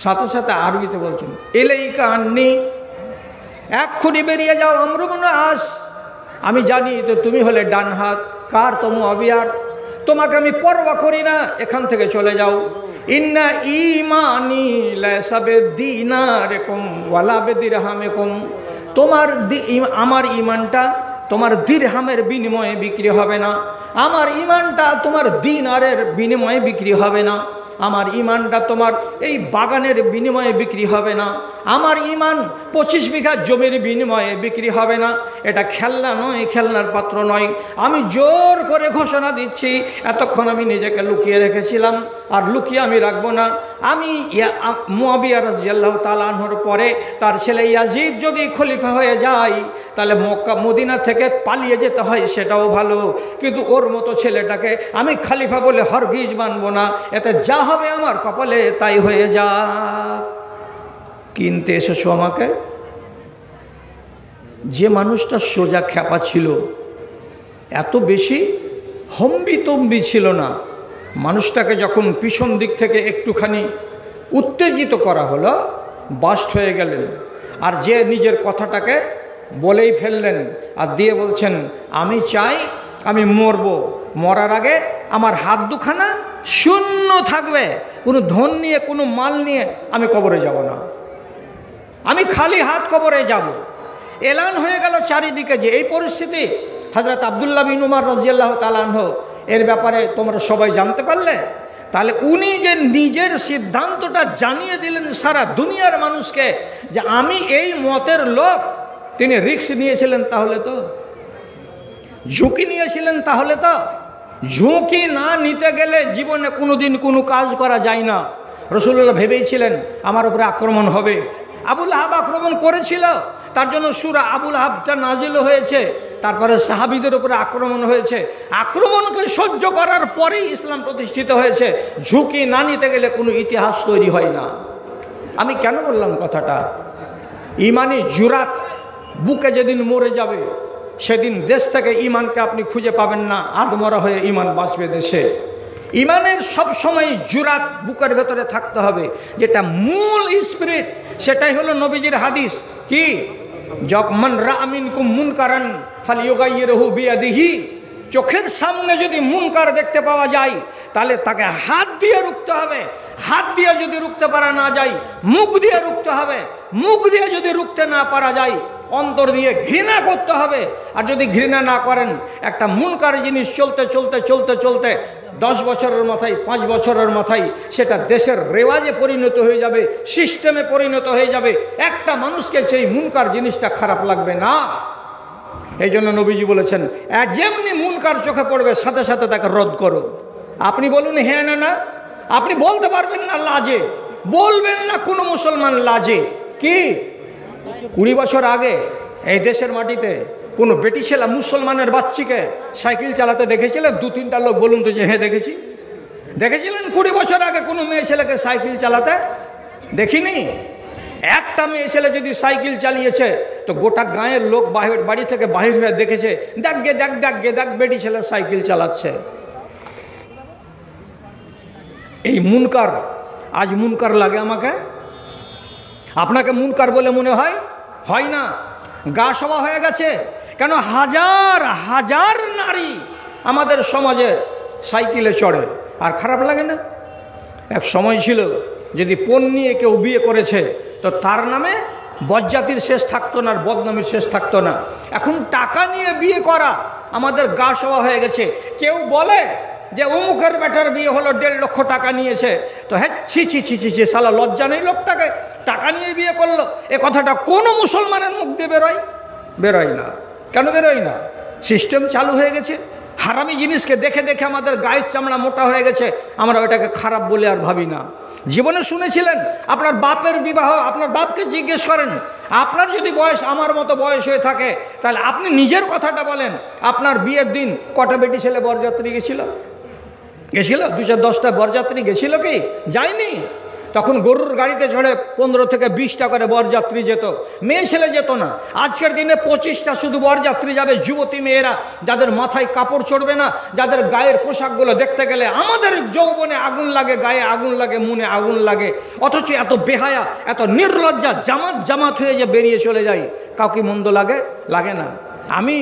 সাথে সাথে আরবিতে বলছেন, এলাইকা আননি, এক্ষুনি বেরিয়ে যাও আমরু ইবনে আস। আমি জানি তো তুমি হলে ডান হাত কার, তো মুআবিয়ার, তোমাকে আমি পরোয়া করি না, এখান থেকে চলে যাও। ইন্না ঈমানি লায়সা বিদিনারিকুম ওয়ালা বিদিরহামিকুম, আমার ইমানটা তোমার দিরহামের বিনিময়ে বিক্রি হবে না, আমার ইমানটা তোমার দিনারের বিনিময়ে বিক্রি হবে না, আমার ইমানটা তোমার এই বাগানের বিনিময়ে বিক্রি হবে না, আমার ইমান 25 বিঘা জমির বিনিময়ে বিক্রি হবে না। এটা খেলনা নয়, খেলনার পাত্র নয়। আমি জোর করে ঘোষণা দিচ্ছি, এতক্ষণ আমি নিজেকে লুকিয়ে রেখেছিলাম, আর লুকিয়ে আমি রাখবো না। আমি মুআবিয়া রাদিয়াল্লাহু তাআলা আনহুর পরে তার ছেলে ইয়াজিদ যদি খলিফা হয়ে যায়, তাহলে মক্কা মদিনা থেকে পালিয়ে যেতে হয় সেটাও ভালো, কিন্তু ওর মতো ছেলেটাকে আমি খলিফা বলে হরগিজ মানব না। এতে যা হবে আমার কপালে তাই হয়ে যা। কিনতে এসেছো আমাকে? যে মানুষটা সোজা খ্যাপা ছিল, এত বেশি হম্বিতম্বি ছিল না, মানুষটাকে যখন পিছন দিক থেকে একটুখানি উত্তেজিত করা হলো, বাস্ট হয়ে গেলেন, আর যে নিজের কথাটাকে বলেই ফেললেন, আর দিয়ে বলছেন, আমি চাই আমি মরব, মরার আগে আমার হাত দুখানা শূন্য থাকবে, কোনো ধন নিয়ে কোনো মাল নিয়ে আমি কবরে যাব না, আমি খালি হাত কবরে যাব। এলান হয়ে গেল চারিদিকে যে এই পরিস্থিতি। হযরত আব্দুল্লাহ বিন উমর রাদিয়াল্লাহু তাআলা আনহু এর ব্যাপারে তোমরা সবাই জানতে পারলে, তাহলে উনি যে নিজের সিদ্ধান্তটা জানিয়ে দিলেন সারা দুনিয়ার মানুষকে যে আমি এই মতের লোক, তিনি রিস্ক নিয়েছিলেন, তাহলে তো ঝুঁকি নিয়েছিলেন, তাহলে তো ঝুঁকি না নিতে গেলে জীবনে কোনোদিন কোনো কাজ করা যায় না। রাসূলুল্লাহ ভেবেছিলেন আমার উপরে আক্রমণ হবে, আবুল আহাব আক্রমণ করেছিল, তার জন্য সূরা আবুল আহাবটা নাজিল হয়েছে, তারপরে সাহাবীদের উপরে আক্রমণ হয়েছে, আক্রমণকে সহ্য করার পরেই ইসলাম প্রতিষ্ঠিত হয়েছে। ঝুঁকি না নিতে গেলে কোনো ইতিহাস তৈরি হয় না। আমি কেন বললাম কথাটা? ইমানি জুরাত বুকে যেদিন মরে যাবে, সেদিন দেশ থেকে ইমানকে আপনি খুঁজে পাবেন না, আধমরা হয়ে ইমান বাঁচবে দেশে। ইমানের সবসময় জুরাত বুকের ভেতরে থাকতে হবে, যেটা মূল স্পিরিট, সেটাই হলো নবীজির হাদিস কি, মান রাআ মিনকুম মুনকারান ফালিয়ুগাইয়িরহু বিয়াদিহি, চোখের সামনে যদি মুনকার দেখতে পাওয়া যায়, তাহলে তাকে হাত দিয়ে রুখতে হবে, হাত দিয়ে যদি রুখতে পারা না যায় মুখ দিয়ে রুখতে হবে, মুখ দিয়ে যদি রুখতে না পারা যায় অন্তর দিয়ে ঘৃণা করতে হবে। আর যদি ঘৃণা না করেন, একটা মুনকার জিনিস চলতে চলতে চলতে চলতে 10 বছরের মাথায় 5 বছরের মাথায় সেটা দেশের রেওয়াজে পরিণত হয়ে যাবে, সিস্টেমে পরিণত হয়ে যাবে। একটা মানুষকে সেই মুনকার জিনিসটা খারাপ লাগবে না। এই জন্য নবীজি বলেছেন, যেমনি মুনকার চোখে পড়বে সাথে সাথে তাকে রদ করো। আপনি বলুন হ্যাঁ না না, আপনি বলতে পারবেন না লাজে, বলবেন না কোনো মুসলমান লাজে। কি 20 বছর আগে এই দেশের মাটিতে কোনো বেটি ছেলে মুসলমানের বাচ্চিকে সাইকেল চালাতে দেখেছিলেন? 2-3টা লোক বলুন তো যে হ্যাঁ দেখেছি। দেখেছিলেন 20 বছর আগে কোনো মেয়ে ছেলেকে সাইকেল চালাতে? দেখিনি। একটা মেয়ে ছেলে যদি সাইকেল চালিয়েছে তো গোটা গাঁয়ের লোক বাড়ি থেকে বাহির হয়ে দেখেছে, দেখ গে দেখ দেখ গে দেখ বেটি ছেলে সাইকেল চালাচ্ছে। এই মুনকার, আজ মুনকার লাগে আমাকে, আপনাকে মুনকার বলে মনে হয়? হয় না। গা সওয়া হয়ে গেছে, কেন হাজার হাজার নারী আমাদের সমাজে সাইকেলে চড়ে, আর খারাপ লাগে না? এক সময় ছিল যদি পণ নিয়ে কেউ বিয়ে করেছে তো তার নামে বজ্জাতির শেষ থাকতো না, আর বদনামির শেষ থাকতো না। এখন টাকা নিয়ে বিয়ে করা আমাদের গা সওয়া হয়ে গেছে। কেউ বলে যে অমুকের বেটার বিয়ে হলো 1.5 লক্ষ টাকা নিয়েছে, তো হ্যাঁ ছি ছি ছি ছি ছি, সালা লজ্জা নেই লোকটাকে, টাকা নিয়ে বিয়ে করলো। এ কথাটা কোনো মুসলমানের মুখ দিয়ে বেরোয় না। কেন বেরোয় না? সিস্টেম চালু হয়ে গেছে। হারামি জিনিসকে দেখে দেখে আমাদের গায়ের চামড়া মোটা হয়ে গেছে, আমরা ওটাকে খারাপ বলে আর ভাবি না। জীবনে শুনেছিলেন আপনার বাপের বিবাহ, আপনার বাপকে জিজ্ঞেস করেন, আপনার যদি বয়স আমার মতো বয়স হয়ে থাকে তাহলে আপনি নিজের কথাটা বলেন, আপনার বিয়ের দিন কটা বেটি ছেলে বরযাত্রী গেছিল? 210টা বরযাত্রী গেছিল কি? যায়নি। তখন গরুর গাড়িতে চড়ে 15 থেকে 20টা করে বরযাত্রী যেত, মেয়ে ছেলে যেত না। আজকের দিনে 25টা শুধু বরযাত্রী যাবে, যুবতী মেয়েরা, যাদের মাথায় কাপড় চড়বে না, যাদের গায়ের পোশাকগুলো দেখতে গেলে আমাদের যৌবনে আগুন লাগে, গায়ে আগুন লাগে, মনে আগুন লাগে, অথচ এত বেহায়া, এত নির্লজ্জা জামাত হয়ে যে বেরিয়ে চলে যায়, কাউকে মন্দ লাগে না। আমি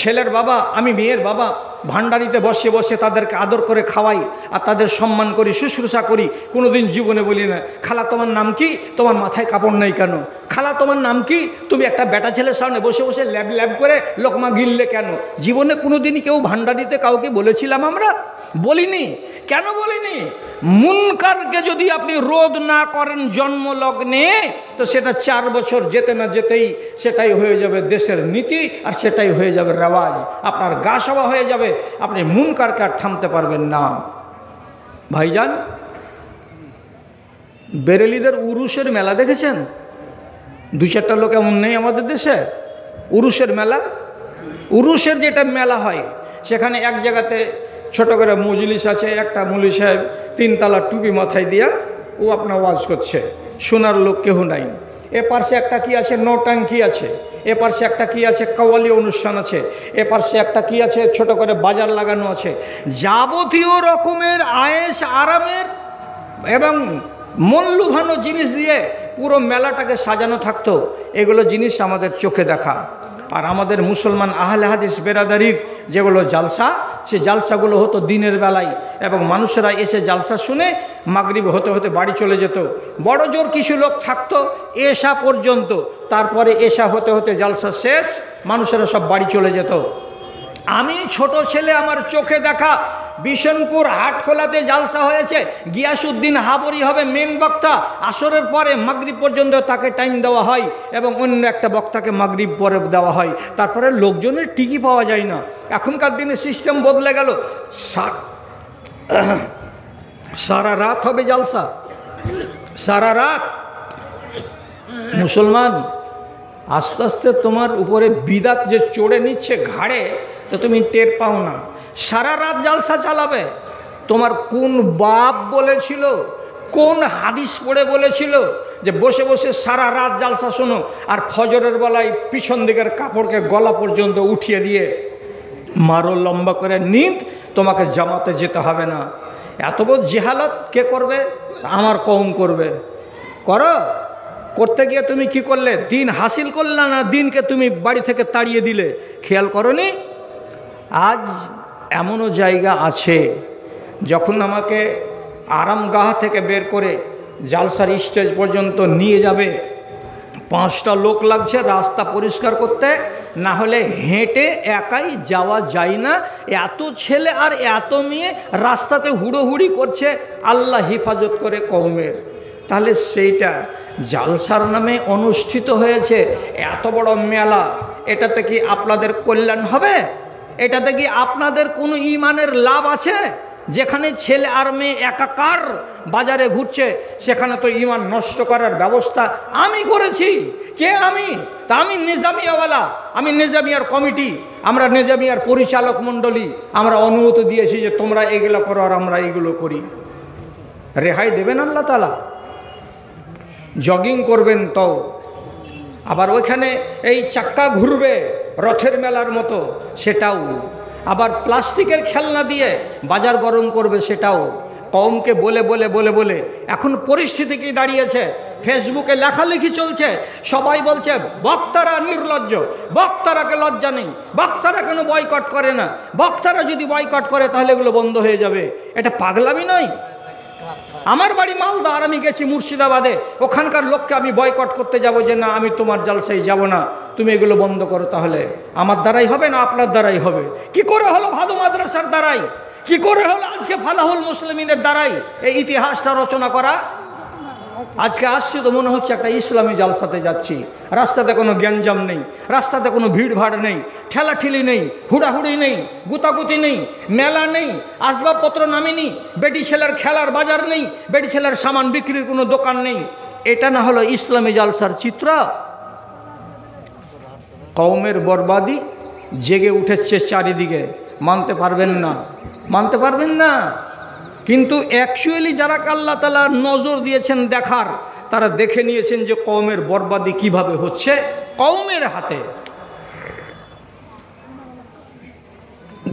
ছেলের বাবা, আমি মেয়ের বাবা, ভান্ডারিতে বসে বসে তাদেরকে আদর করে খাওয়াই আর তাদের সম্মান করি, শুশ্রূষা করি। কোনোদিন জীবনে বলি না খালা তোমার নাম কি, তোমার মাথায় কাপড় নেই কেন? খালা তোমার নাম কি, তুমি একটা বেটা ছেলের সামনে বসে বসে ল্যাব ল্যাব করে লোকমা গিললে কেন? জীবনে কোনোদিনই কেউ ভান্ডারিতে কাউকে বলেছিলাম আমরা? বলিনি। কেন বলিনি? মুনকারকে যদি আপনি রোধ না করেন জন্মলগ্নে, তো সেটা 4 বছর যেতে না যেতেই সেটাই হয়ে যাবে দেশের নীতি, আর সেটাই হয়ে যাবে রেওয়াজ, আপনার গা সওয়া হয়ে যাবে, আপনি মুনকারকে আর থামতে পারবেন না। ভাইজান, বেরেলিদের উরুসের মেলা দেখেছেন? 2-4টা লোক এমন নেই আমাদের দেশে? উরুসের মেলা, উরুসের যেটা মেলা হয়, সেখানে এক জায়গাতে ছোট করে মজলিস আছে, একটা মৌলভী সাহেব 3 তলা টুপি মাথায় দিয়া ও আপনার ওয়াজ করছে, শোনার লোক কেউ নাই। এ পাশে একটা কি আছে, নৌটাঙ্কি আছে, এ পাশে একটা কি আছে, কাওয়ালি অনুষ্ঠান আছে, এ পাশে একটা কি আছে, ছোট করে বাজার লাগানো আছে। যাবতীয় রকমের আয়েশ আরামের এবং মন লুভানো জিনিস দিয়ে পুরো মেলাটাকে সাজানো থাকতো। এগুলো জিনিস আমাদের চোখে দেখা। আর আমাদের মুসলমান আহলে হাদিস বেরাদারির যেগুলো জালসা, সে জালসাগুলো হতো দিনের বেলায়, এবং মানুষেরা এসে জালসা শুনে মাগরিব হতে হতে বাড়ি চলে যেত। বড় জোর কিছু লোক থাকতো এশা পর্যন্ত, তারপরে এশা হতে হতে জালসা শেষ, মানুষেরা সব বাড়ি চলে যেত। আমি ছোট ছেলে, আমার চোখে দেখা, বিশনপুর হাটখোলাতে জালসা হয়েছে, গিয়াসউদ্দিন হাবরি হবে মেন বক্তা, আসরের পরে মাগরিব পর্যন্ত তাকে টাইম দেওয়া হয়, এবং অন্য একটা বক্তাকে মাগরিব পরে দেওয়া হয়। তারপরে লোকজনের টিকি পাওয়া যায় না। এখনকার দিনে সিস্টেম বদলে গেল, সারা রাত হবে জালসা, সারা রাত। মুসলমান, আস্তে আস্তে তোমার উপরে বিদাত যে চড়ে নিচ্ছে ঘাড়ে, তো তুমি টের পাও না। সারা রাত জালসা চালাবে। তোমার কোন বাপ বলেছিল, কোন হাদিস পড়ে বলেছিল যে বসে বসে সারা রাত জালসা শোনো, আর ফজরের বেলায় পিছন দিকের কাপড়কে গলা পর্যন্ত উঠিয়ে দিয়ে মারো লম্বা করে নিত, তোমাকে জামাতে যেতে হবে না। এত বড় জেহালত কে করবে? আমার কওম করবে। করতে গিয়ে তুমি কি করলে? দিন হাসিল করলে না, দিনকে তুমি বাড়ি থেকে তাড়িয়ে দিলে। খেয়াল করনি? আজ এমনও জায়গা আছে, যখন আমাকে আরামগাহ থেকে বের করে জালসার স্টেজ পর্যন্ত নিয়ে যাবে, 5টা লোক লাগছে রাস্তা পরিষ্কার করতে, না হলে হেঁটে একাই যাওয়া যায় না। এত ছেলে আর এত মেয়ে রাস্তাতে হুড়োহুড়ি করছে, আল্লাহ হেফাজত করে কওমের। তাহলে সেইটা জালসার নামে অনুষ্ঠিত হয়েছে, এত বড় মেলা, এটাতে কি আপনাদের কল্যাণ হবে? এটাতে কি আপনাদের কোনো ইমানের লাভ আছে? যেখানে ছেলে আর মেয়ে একাকার বাজারে ঘুরছে, সেখানে তো ইমান নষ্ট করার ব্যবস্থা আমি করেছি। কে আমি? তা আমি নিজামিয়াওয়ালা, আমি নিজামিয়ার কমিটি, আমরা নিজামিয়ার পরিচালক মণ্ডলী, আমরা অনুমতি দিয়েছি যে তোমরা এগুলো করো আর আমরা এগুলো করি। রেহাই দেবেন আল্লাহ তাআলা? জগিং করবেন তো, আবার ওইখানে এই চাক্কা ঘুরবে রথের মেলার মতো, সেটাও। আবার প্লাস্টিকের খেলনা দিয়ে বাজার গরম করবে, সেটাও। কওমকে বলে বলে বলে বলে এখন পরিস্থিতি কি দাঁড়িয়েছে, ফেসবুকে লেখালেখি চলছে, সবাই বলছে বক্তারা নির্লজ্জ, বক্তারাকে লজ্জা নেই, বক্তারা কেন বয়কট করে না, বক্তারা যদি বয়কট করে তাহলে এগুলো বন্ধ হয়ে যাবে। এটা পাগলামি নয়? আমার বাড়ি মালদা আর আমি গেছি মুর্শিদাবাদে, ওখানকার লোককে আমি বয়কট করতে যাব যে না আমি তোমার জালসায় যাব না, তুমি এগুলো বন্ধ করো, তাহলে আমার দ্বারাই হবে না আপনার দ্বারাই হবে? কি করে হলো ভাদু মাদ্রাসার দ্বারাই, কি করে হলো আজকে ফালাহুল মুসলিমিনের দ্বারাই এই ইতিহাসটা রচনা করা? আজকে আসছি তো মনে হচ্ছে একটা ইসলামী জালসাতে যাচ্ছি, রাস্তাতে কোনো গ্যাঞ্জাম নেই, রাস্তাতে কোনো ভিড়ভাড় নেই, ঠেলাঠেলি নেই, হুড়াহুড়ি নেই, গুতাগুতি নেই, মেলা নেই, আসবাবপত্র নামিনি, বেটি ছেলের খেলার বাজার নেই, বেটি ছেলের সামান বিক্রির কোনো দোকান নেই। এটা না হলো ইসলামী জালসার চিত্র? কওমের বরবাদি জেগে উঠেছে চারিদিকে, মানতে পারবেন না, মানতে পারবেন না। কিন্তু অ্যাকচুয়ালি যারা আল্লাহ তাআলা নজর দিয়েছেন দেখার, তারা দেখে নিয়েছেন যে কওমের বরবাদি কিভাবে হচ্ছে কওমের হাতে।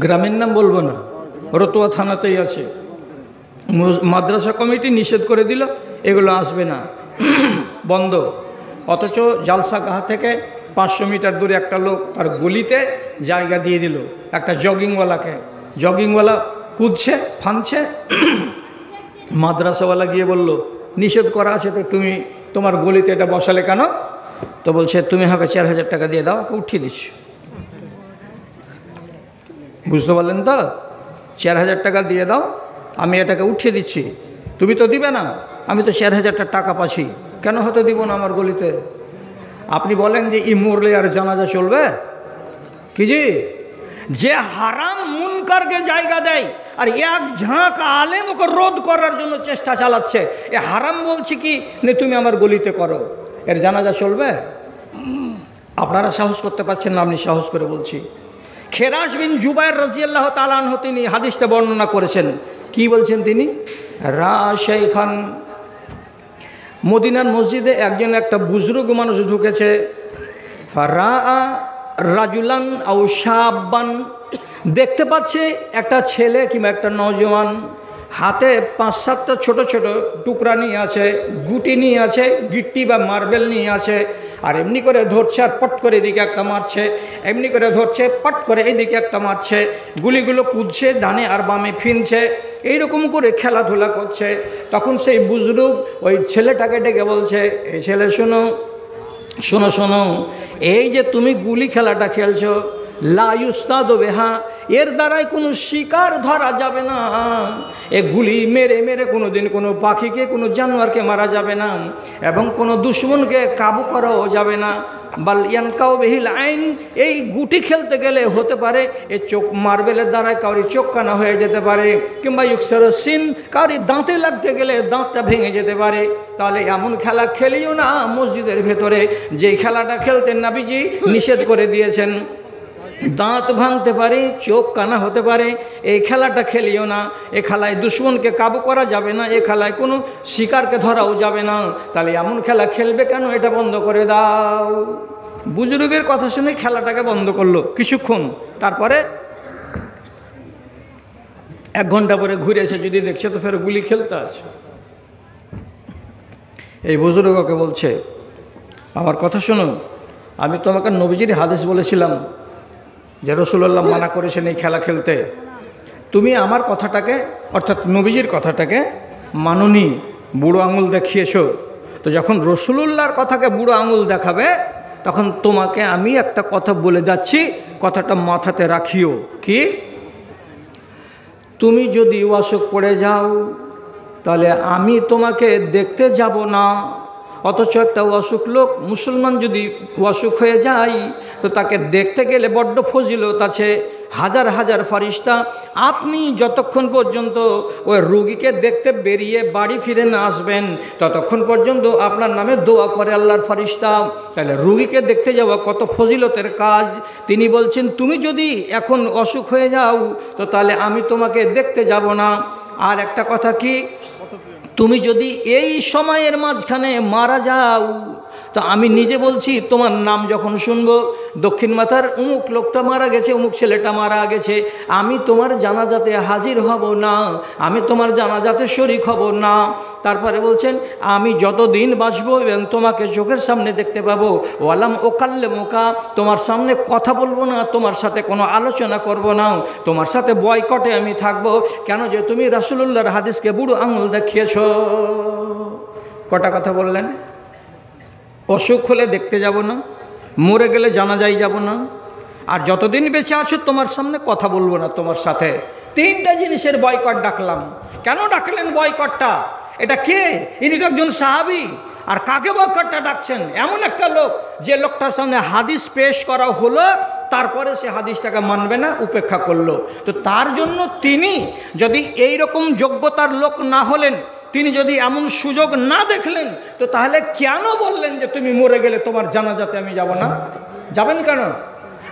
গ্রামের নাম বলবো না, রতুয়া থানাতেই আছে, মাদ্রাসা কমিটি নিষেধ করে দিল এগুলো আসবে না, বন্ধ। অথচ জালসাগাহ থেকে 500 মিটার দূরে একটা লোক তার গলিতে জায়গা দিয়ে দিল একটা জগিংওয়ালাকে, জগিংওয়ালা কুদছে ফানছে, মাদ্রাসাওয়ালা গিয়ে বলল নিষেধ করা আছে তো তুমি তোমার গলিতে এটা বসালে কেন? তো বলছে তুমি আমাকে 4000 টাকা দিয়ে দাও, ওকে উঠিয়ে দিচ্ছি। বুঝতে পারলেন তো? 4000 টাকা দিয়ে দাও, আমি এটাকে উঠিয়ে দিচ্ছি। তুমি তো দিবে না, আমি তো 4000 টাকা পাচ্ছি, কেন হয়তো দিব না আমার গলিতে? আপনি বলেন যে ই মরলে আর জানাজা চলবে কি? যে হারাম মুনকারকে জায়গা দেয় আর এক ঝাঁক আলেম ওকে রোধ করার জন্য চেষ্টা চালাচ্ছে, এ হারাম বলছি কি না তুমি আমার গলিতে করো, এর জানাজা চলবে? আপনারা সাহস করতে পারছেন না, আপনি সাহস করে বলছি। খেরাস বিন জুবাইর রাদিয়াল্লাহু তাআলা আনহু তিনি হাদিসটা বর্ণনা করেছেন, কি বলছেন তিনি? শাইখান, মদিনার মসজিদে একজন একটা বুজরুগ মানুষ ঢুকেছে, ফারা রাজুলান আও শাবান, দেখতে পাচ্ছে একটা ছেলে কিংবা একটা নওজওয়ান হাতে 5-7টা ছোট ছোট টুকরা নিয়ে আছে, গুটি নিয়ে আছে, গিট্টি বা মার্বেল নিয়ে আছে, আর এমনি করে ধরছে আর পট করে এদিকে একটা মারছে, এমনি করে ধরছে পট করে এদিকে একটা মারছে, গুলিগুলো কুদছে ডানে আর বামে ফিনছে, এইরকম করে খেলাধুলা করছে। তখন সেই বুজরুগ ওই ছেলেটাকে ডেকে বলছে, এই ছেলে শোনো শোনো শোনো, এই যে তুমি গুলি খেলাটা খেলছো, লা ইউস্তাদু বিহা, এর দ্বারাই কোনো শিকার ধরা যাবে না, এ গুলি মেরে মেরে কোনো দিন কোনো পাখিকে কোনো জানোয়ারকে মারা যাবে না এবং কোনো দুশ্মনকে কাবু করাও যাবে না। বাল ইয়ানকাউ বিহিল আইন, এই গুটি খেলতে গেলে হতে পারে এ চোখ মার্বেলের দ্বারাই কাউরি চোখ কানা হয়ে যেতে পারে, কিংবা ইউকসার সিন, কাউরি দাঁতে লাগতে গেলে দাঁতটা ভেঙে যেতে পারে। তাহলে এমন খেলা খেলিও না মসজিদের ভেতরে, যেই খেলাটা খেলতেন নবীজি নিষেধ করে দিয়েছেন। দাঁত ভাঙতে পারে, চোখ কানা হতে পারে, এই খেলাটা খেলিও না। এ খেলায় দুশ্মনকে কাবু করা যাবে না, এ খেলায় কোনো শিকারকে ধরাও যাবে না। তাহলে এমন খেলা খেলবে কেন? এটা বন্ধ করে দাও। বুজুর্গের কথা শুনে খেলাটাকে বন্ধ করলো কিছুক্ষণ, তারপরে 1 ঘন্টা পরে ঘুরে এসে যদি দেখছে তো ফের গুলি খেলতে আছে। এই বুজুর্গকে বলছে, আমার কথা শুনুন, আমি তোমাকে নবীজির হাদিস বলেছিলাম যে রাসূলুল্লাহ মানা করেছেন এই খেলা খেলতে, তুমি আমার কথাটাকে অর্থাৎ নবীজির কথাটাকে মাননি, বুড়ো আঙুল দেখিয়েছ। তো যখন রাসূলুল্লাহর কথাকে বুড়ো আঙুল দেখাবে তখন তোমাকে আমি একটা কথা বলে যাচ্ছি, কথাটা মাথাতে রাখিও। কি? তুমি যদি অসুখ পড়ে যাও তাহলে আমি তোমাকে দেখতে যাব না, অথচ একটা অসুখ লোক মুসলমান যদি অসুখ হয়ে যায় তো তাকে দেখতে গেলে বড্ড ফজিলত আছে, হাজার হাজার ফারিস্তা। আপনি যতক্ষণ পর্যন্ত ওই রোগীকে দেখতে বেরিয়ে বাড়ি ফিরে না আসবেন ততক্ষণ পর্যন্ত আপনার নামে দোয়া করে আল্লাহর ফারিস্তা। তাহলে রোগীকে দেখতে যাওয়া কত ফজিলতের কাজ। তিনি বলছেন তুমি যদি এখন অসুখ হয়ে যাও তো তাহলে আমি তোমাকে দেখতে যাব না। আর একটা কথা কি, তুমি যদি এই সময়ের মাঝখানে মারা যাও তো আমি নিজে বলছি তোমার নাম যখন শুনবো দক্ষিণ মাথার অমুক লোকটা মারা গেছে, অমুক ছেলেটা মারা গেছে, আমি তোমার জানাজাতে হাজির হব না, আমি তোমার জানাজাতে শরীক হব না। তারপরে বলছেন আমি যতদিন বাঁচবো এবং তোমাকে চোখের সামনে দেখতে পাবো, ওয়ালাম ওকাল্লে মোকা, তোমার সামনে কথা বলবো না, তোমার সাথে কোনো আলোচনা করব না, তোমার সাথে বয়কটে আমি থাকবো। কেন? যে তুমি রাসূলুল্লাহর হাদিসকে বুড়ো আঙুল দেখিয়েছ। কটা কথা বললেন? অসুখ হলে দেখতে যাব না, মরে গেলে জানাজায় যাব না, আর যতদিন বেঁচে আছো তোমার সামনে কথা বলবো না তোমার সাথে। তিনটা জিনিসের বয়কট ডাকলাম। কেন ডাকলেন বয়কটটা? এটা কে? ইনি তো একজন সাহাবী। আর কাকে বয়কটটা ডাকছেন? এমন একটা লোক যে লোকটার সামনে হাদিস পেশ করা হলো, তারপরে সে হাদিসটাকে মানবে না, উপেক্ষা করলো। তো তার জন্য তিনি যদি এই রকম যোগ্যতার লোক না হলেন, তিনি যদি এমন সুযোগ না দেখলেন, তো তাহলে কেন বললেন যে তুমি মরে গেলে তোমার জানাজাতে আমি যাব না? যাবেন কেন?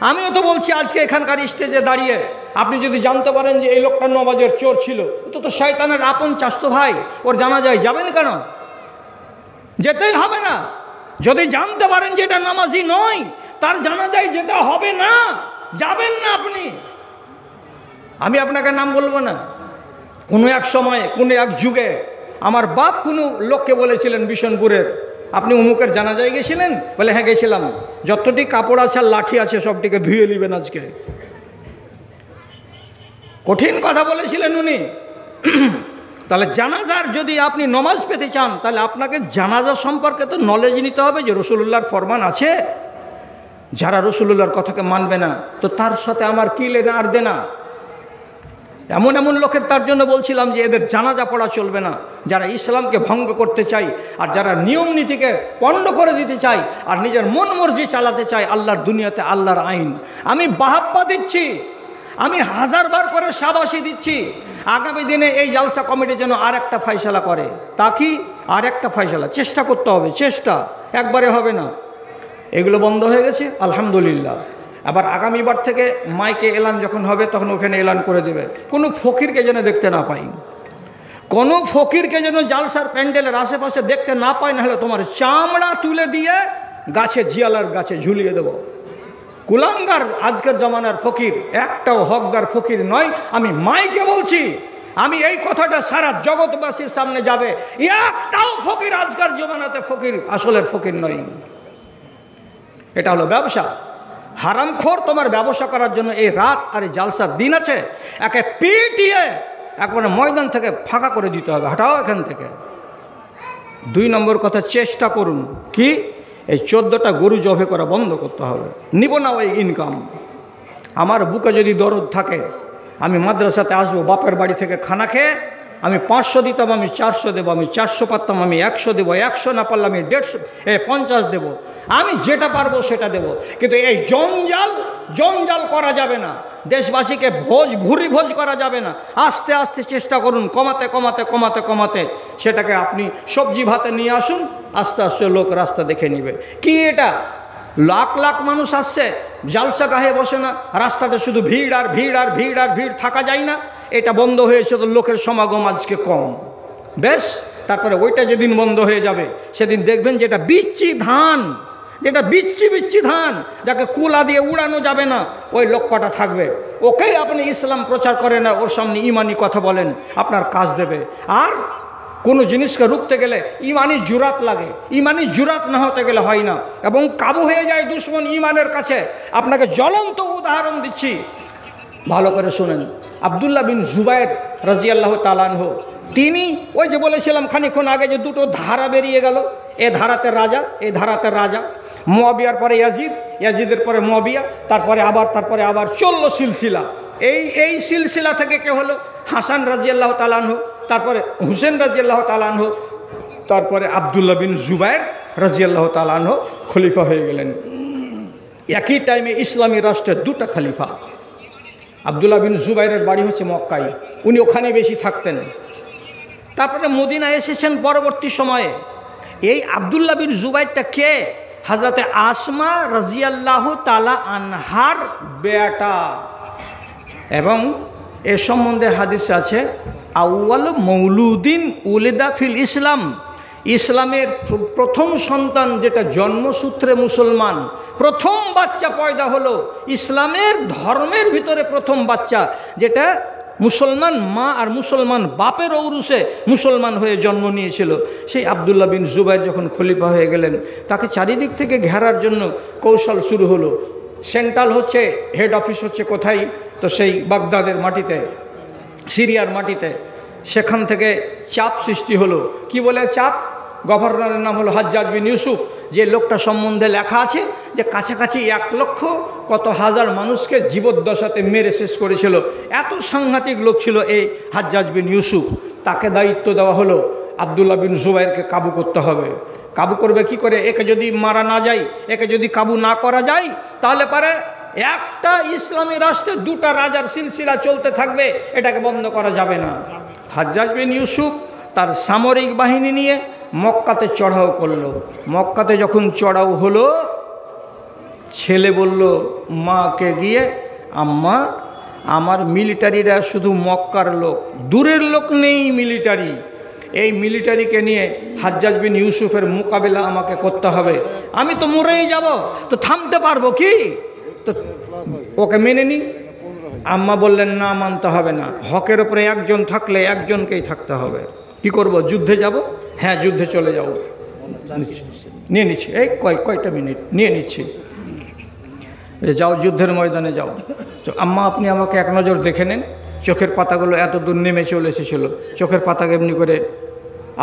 আমিও তো বলছি আজকে এখানকার স্টেজে দাঁড়িয়ে, আপনি যদি জানতে পারেন যে এই লোকটা নমাজের চোর ছিল, তো শয়তানের আপন চাস্তো ভাই, ওর জানাজায় যাবেন কেন? যেতেই হবে না। যদি জানতে পারেন যে এটা নামাজি নয়, তার জানাজায় যেতে হবে না, যাবেন না আপনি। আমি আপনাকে নাম বলবো না। কোনো এক সময়ে, কোনো এক যুগে আমার বাপ কোনো লোককে বলেছিলেন বিশনপুরের, আপনি অমুকের জানাজায় গেছিলেন? বলে হ্যাঁ গেছিলাম। যতটি কাপড় আছে আর লাঠি আছে সবটিকে ধুয়ে নেবেন আজকে। কঠিন কথা বলেছিলেন উনি। তাহলে জানাজার যদি আপনি নমাজ পেতে চান, তাহলে আপনাকে জানাজা সম্পর্কে তো নলেজ নিতে হবে যে রসুলুল্লাহর ফরমান আছে। যারা রসুলুল্লাহর কথাকে মানবে না, তো তার সাথে আমার কি লেনা আর দেনা? এমন এমন লোকের, তার জন্য বলছিলাম যে এদের জানাজা পড়া চলবে না, যারা ইসলামকে ভঙ্গ করতে চায়, আর যারা নিয়ম নীতিকে পণ্ড করে দিতে চায়, আর নিজের মন মর্জি চালাতে চায় আল্লাহর দুনিয়াতে, আল্লাহর আইন। আমি বাহাব্বা দিচ্ছি, আমি হাজারবার করে শাবাশি দিচ্ছি। আগামী দিনে এই জালসা কমিটি যেন আর একটা ফয়সালা করে। তা কি? আর একটা ফয়সালা চেষ্টা করতে হবে, চেষ্টা একবারে হবে না। এগুলো বন্ধ হয়ে গেছে আলহামদুলিল্লাহ। আবার আগামীবার থেকে মাইকে এলান যখন হবে, তখন ওখানে এলান করে দেবে, কোনো ফকিরকে যেন দেখতে না পাই, কোনো ফকিরকে যেন জালসার প্যান্ডেলের আশেপাশে দেখতে না পাই, না হলে তোমার চামড়া তুলে দিয়ে গাছে, জিয়ালার গাছে ঝুলিয়ে দেব। কুলাঙ্গার আজকের জমানার ফকির, একটাও হকদার ফকির নয়। আমি মাইকে বলছি, আমি এই কথাটা সারা জগৎবাসীর সামনে যাবে, একটাও ফকির আজকের জমানাতে ফকির, আসলের ফকির নয়। এটা হলো ব্যবসা। হারামখোর তোমার ব্যবসা করার জন্য এই রাত আর এই জালসার দিন আছে, একে পিটিয়ে একবারে ময়দান থেকে ফাঁকা করে দিতে হবে, হটাও এখান থেকে। 2 নম্বর কথা, চেষ্টা করুন কি, এই 14টা গরু জবে করা বন্ধ করতে হবে। নিব না ওই ইনকাম। আমার বুকে যদি দরদ থাকে, আমি মাদ্রাসাতে আসবো, বাপের বাড়ি থেকে খানা খেয়ে আমি 500 দিতাম, আমি 400 দেবো, আমি 400 পারতাম, আমি 100 দেবো, 100 না পারলে আমি 150 দেবো, আমি যেটা পারবো সেটা দেব। কিন্তু এই জঞ্জাল করা যাবে না, দেশবাসীকে ভুরি ভোজ করা যাবে না। আস্তে আস্তে চেষ্টা করুন, কমাতে কমাতে কমাতে কমাতে সেটাকে আপনি সবজি ভাতে নিয়ে আসুন, আস্তে আস্তে লোক রাস্তা দেখে নিবে। কি এটা? লাখ লাখ মানুষ আসছে, জালসা গাহে বসে না, রাস্তাতে শুধু ভিড় আর ভিড় আর ভিড় আর ভিড়, থাকা যায় না। এটা বন্ধ হয়েছে তো লোকের সমাগম আজকে কম, বেশ। তারপরে ওইটা যেদিন বন্ধ হয়ে যাবে, সেদিন দেখবেন যেটা বিচ্ছি ধান, যেটা বিচ্ছি ধান, যাকে কুলা দিয়ে উড়ানো যাবে না, ওই লোকটা থাকবে। ওকেই আপনি ইসলাম প্রচার করেন না, ওর সামনে ইমানি কথা বলেন, আপনার কাজ দেবে। আর কোনো জিনিসকে রুখতে গেলে ইমানি জুরাত লাগে, ইমানি জুরাত না হতে গেলে হয় না, এবং কাবু হয়ে যায় দুশ্মন ইমানের কাছে। আপনাকে জ্বলন্ত উদাহরণ দিচ্ছি, ভালো করে শুনেন। আব্দুল্লাহ বিন জুবায়ের রাদিয়াল্লাহু তাআলা আনহু, তিনি ওই যে বলেছিলাম খানিকক্ষণ আগে যে 2টো ধারা বেরিয়ে গেল, এ ধারাতে রাজা, এই ধারাতে রাজা, মুয়াবিয়ার পরে ইয়াজিদ, ইয়াজিদের পরে মুয়াবিয়া, তারপরে আবার চলল সিলসিলা। এই সিলসিলা থেকে কে হলো? হাসান রাদিয়াল্লাহু তাআলা আনহু, তারপরে হুসেন রাদিয়াল্লাহু তাআলা আনহু, তারপরে আব্দুল্লাহ বিন জুবায়ের রাদিয়াল্লাহু তাআলা আনহু খলিফা হয়ে গেলেন। একই টাইমে ইসলামী রাষ্ট্রের 2টা খলিফা। আব্দুল্লাহ বিন জুবাইরের বাড়ি হচ্ছে মক্কায়, উনি ওখানে বেশি থাকতেন। তারপরে মদিনায় এসেছেন পরবর্তী সময়ে। এই আব্দুল্লাহ বিন জুবাইরটা কে? হযরতে আসমা রাদিয়াল্লাহু তাআলা আনহার বেটা। এবং এ সম্বন্ধে হাদিস আছে, আউয়াল মৌলুদিন উলিদা ফিল ইসলাম, ইসলামের প্রথম সন্তান যেটা জন্মসূত্রে মুসলমান, প্রথম বাচ্চা পয়দা হলো ইসলামের ধর্মের ভিতরে প্রথম বাচ্চা, যেটা মুসলমান মা আর মুসলমান বাপের ঔরসে মুসলমান হয়ে জন্ম নিয়েছিল। সেই আবদুল্লাহ বিন জুবাইর যখন খলিফা হয়ে গেলেন, তাকে চারিদিক থেকে ঘেরার জন্য কৌশল শুরু হলো। সেন্ট্রাল হচ্ছে, হেড অফিস হচ্ছে কোথায়? তো সেই বাগদাদের মাটিতে, সিরিয়ার মাটিতে। সেখান থেকে চাপ সৃষ্টি হলো। কি বলে চাপ? গভর্নরের নাম হলো হাজ্জাজ বিন ইউসুফ, যে লোকটা সম্বন্ধে লেখা আছে যে কাছাকাছি 1 লক্ষ কত হাজার মানুষকে জীবদ্দশাতে মেরে শেষ করেছিল। এত সাংঘাতিক লোক ছিল এই হাজ্জাজ বিন ইউসুফ। তাকে দায়িত্ব দেওয়া হলো আবদুল্লাহ বিন জুবাইরকে কাবু করতে হবে। কাবু করবে কি করে? একে যদি মারা না যায়, একে যদি কাবু না করা যায়, তাহলে পারে একটা ইসলামী রাষ্ট্রে 2টা রাজার সিলসিলা চলতে থাকবে, এটাকে বন্ধ করা যাবে না। হাজ্জাজ বিন ইউসুফ তার সামরিক বাহিনী নিয়ে মক্কাতে চড়াও করলো। মক্কাতে যখন চড়াও হলো, ছেলে বলল মাকে গিয়ে, আম্মা আমার মিলিটারিরা শুধু মক্কার লোক, দূরের লোক নেই মিলিটারি। এই মিলিটারিকে নিয়ে হাজ্জাজ বিন ইউসুফের মোকাবেলা আমাকে করতে হবে। আমি তো মরেই যাব, তো থামতে পারবো কি? তো ওকে মেনে নি। আম্মা বললেন না, মানতে হবে না, হকের উপরে একজন থাকলে একজনকেই থাকতে হবে। কি করব? যুদ্ধে যাব? হ্যাঁ যুদ্ধে চলে যাও। নিয়ে নিচ্ছি, এই কয়টা মিনিট নিয়ে নিচ্ছি, যাও যুদ্ধের ময়দানে যাও। আম্মা আপনি আমাকে এক নজর দেখে নেন। চোখের পাতাগুলো এত দূর নেমে চলে এসেছিল। চোখের পাতাকে এমনি করে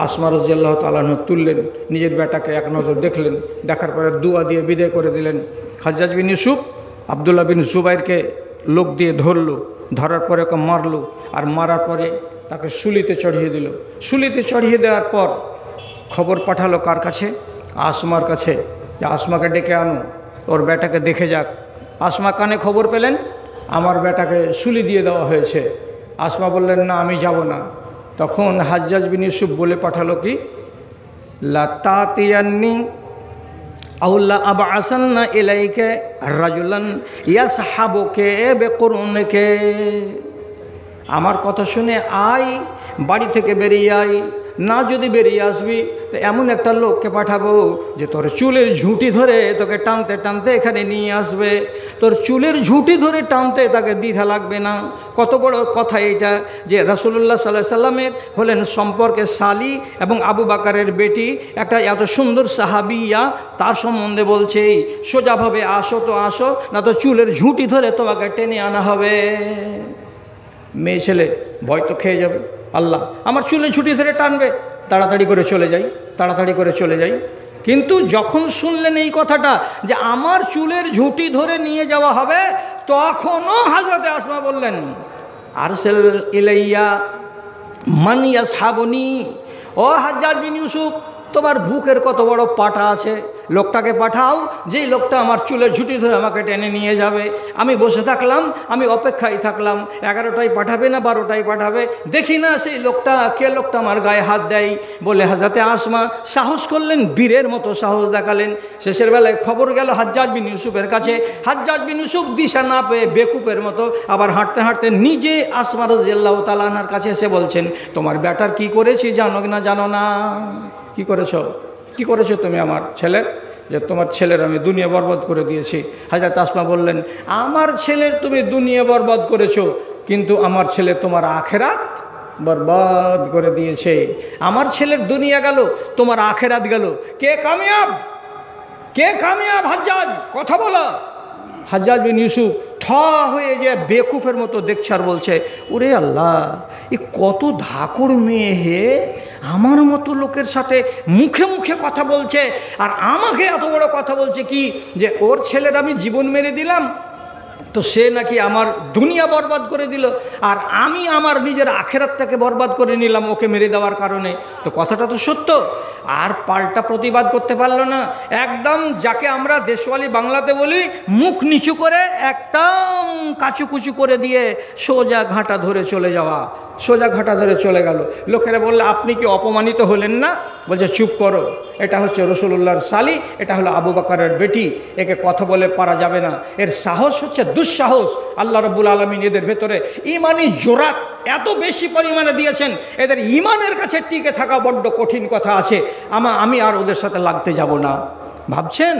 আসমা রাদিয়াল্লাহু তাআলা আনহা তুললেন, নিজের বেটাকে এক নজর দেখলেন, দেখার পরে দুয়া দিয়ে বিদায় করে দিলেন। হাজ্জাজ বিন ইউসুফ আবদুল্লাহ বিন জুবাইরকে লোক দিয়ে ধরলো, ধরার পরে ওকে মারলো, আর মারার পরে তাকে শুলিতে চড়িয়ে দিল। শুলিতে চড়িয়ে দেওয়ার পর খবর পাঠালো কার কাছে? আসমার কাছে, যে আসমাকে ডেকে আনো, ওর বেটাকে দেখে যাক। আসমা কানে খবর পেলেন আমার বেটাকে শুলি দিয়ে দেওয়া হয়েছে। আসমা বললেন না, আমি যাব না। তখন হাজ্জাজ বিন ইউসুফ বলে পাঠালো কি, লা তাতিয়ান্নি আউল্লা আবআসান্না ইলাইকা রাজুলান ইয়াসহাবুকা বিকুরুনকা। আমার কথা শুনে আয়, বাড়ি থেকে বেরিয়ে আয়। না যদি বেরিয়ে আসবি তো এমন একটা লোককে পাঠাবো যে তোর চুলের ঝুঁটি ধরে তোকে টানতে টানতে এখানে নিয়ে আসবে। তোর চুলের ঝুঁটি ধরে টানতে তাকে দ্বিধা লাগবে না। কত বড় কথা এটা, যে রাসূলুল্লাহ সাল্লাল্লাহু আলাইহি সাল্লামের হলেন সম্পর্কে শালি এবং আবু বাকারের বেটি, একটা এত সুন্দর সাহাবিয়া, তার সম্বন্ধে বলছে সোজাভাবে আসো তো আসো, না তো চুলের ঝুঁটি ধরে তোমাকে টেনে আনা হবে। মেয়ে ছেলে ভয় তো খেয়ে যাবে, আল্লাহ আমার চুলে ছুটি ধরে টানবে, তাড়াতাড়ি করে চলে যাই, তাড়াতাড়ি করে চলে যাই। কিন্তু যখন শুনলেন এই কথাটা যে আমার চুলের ঝুঁটি ধরে নিয়ে যাওয়া হবে, তখনও হযরতে আসমা বললেন আরসেল ইলাইয়া মান ইয়াসহাবুনি। ও হাজ্জাজ বিন ইউসুফ, তোমার বুকের কত বড় পাটা আছে, লোকটাকে পাঠাও, যেই লোকটা আমার চুলের ঝুঁটি ধরে আমাকে টেনে নিয়ে যাবে। আমি বসে থাকলাম, আমি অপেক্ষায় থাকলাম, 11টায় পাঠাবে না 12টায় পাঠাবে, দেখি না সেই লোকটা কে, লোকটা আমার গায়ে হাত দেয় বলে হযরতে আসমা সাহস করলেন, বীরের মতো সাহস দেখালেন। শেষের বেলায় খবর গেল হাজ্জাজ বিন ইউসুফের কাছে। হাজ্জাজ বিন ইউসুফ দিশা না পেয়ে বেকুপের মতো আবার হাঁটতে হাঁটতে নিজে আসমা রাদিয়াল্লাহু তাআলা আনহার কাছে এসে বলছেন, তোমার বেটার কি করেছি জানো না? জানো না কি করেছো? কি করেছো তুমি আমার ছেলের? যে তোমার ছেলের আমি দুনিয়া বরবাদ করে দিয়েছি। হযরত আসমা বললেন, আমার ছেলের তুমি দুনিয়া বরবাদ করেছো, কিন্তু আমার ছেলে তোমার আখেরাত বরবাদ করে দিয়েছে। আমার ছেলের দুনিয়া গেল, তোমার আখেরাত গেল। কে কামিয়াব? কে কামিয়াব? হাজ্জাজ, কথা বলো। হাজ্জাজ বিন ইউসুফ থ হয়ে যে বেকুফের মতো দেখছে আর বলছে, ওরে আল্লাহ, এ কত ধাকুর মেয়ে হে, আমার মতো লোকের সাথে মুখে মুখে কথা বলছে, আর আমাকে এত বড় কথা বলছে কি যে ওর ছেলের আমি জীবন মেরে দিলাম, তো সে নাকি আমার দুনিয়া বরবাদ করে দিল, আর আমি আমার নিজের আখেরাতটাকে বরবাদ করে নিলাম ওকে মেরে দেওয়ার কারণে। তো কথাটা তো সত্য। আর পাল্টা প্রতিবাদ করতে পারলো না, একদম যাকে আমরা দেশওয়ালি বাংলাতে বলি, মুখ নিচু করে একদম কাচুকুচু করে দিয়ে সোজা ঘাঁটা ধরে চলে যাওয়া। সোজা ঘাঁটা ধরে চলে গেল। লোকেরা বললে, আপনি কি অপমানিত হলেন না? বলছে, চুপ করো, এটা হচ্ছে রাসূলুল্লাহর শালি, এটা হলো আবু বকরের বেটি, একে কথা বলে পারা যাবে না। এর সাহস হচ্ছে দুঃসাহস আল্লাহ রাব্বুল আলামিন এদের ভেতরে ইমানি জোরাত এত বেশি পরিমাণে দিয়েছেন, এদের ইমানের কাছে টিকে থাকা বড্ড কঠিন কথা আছে। আমি আর ওদের সাথে লাগতে যাব না। ভাবছেন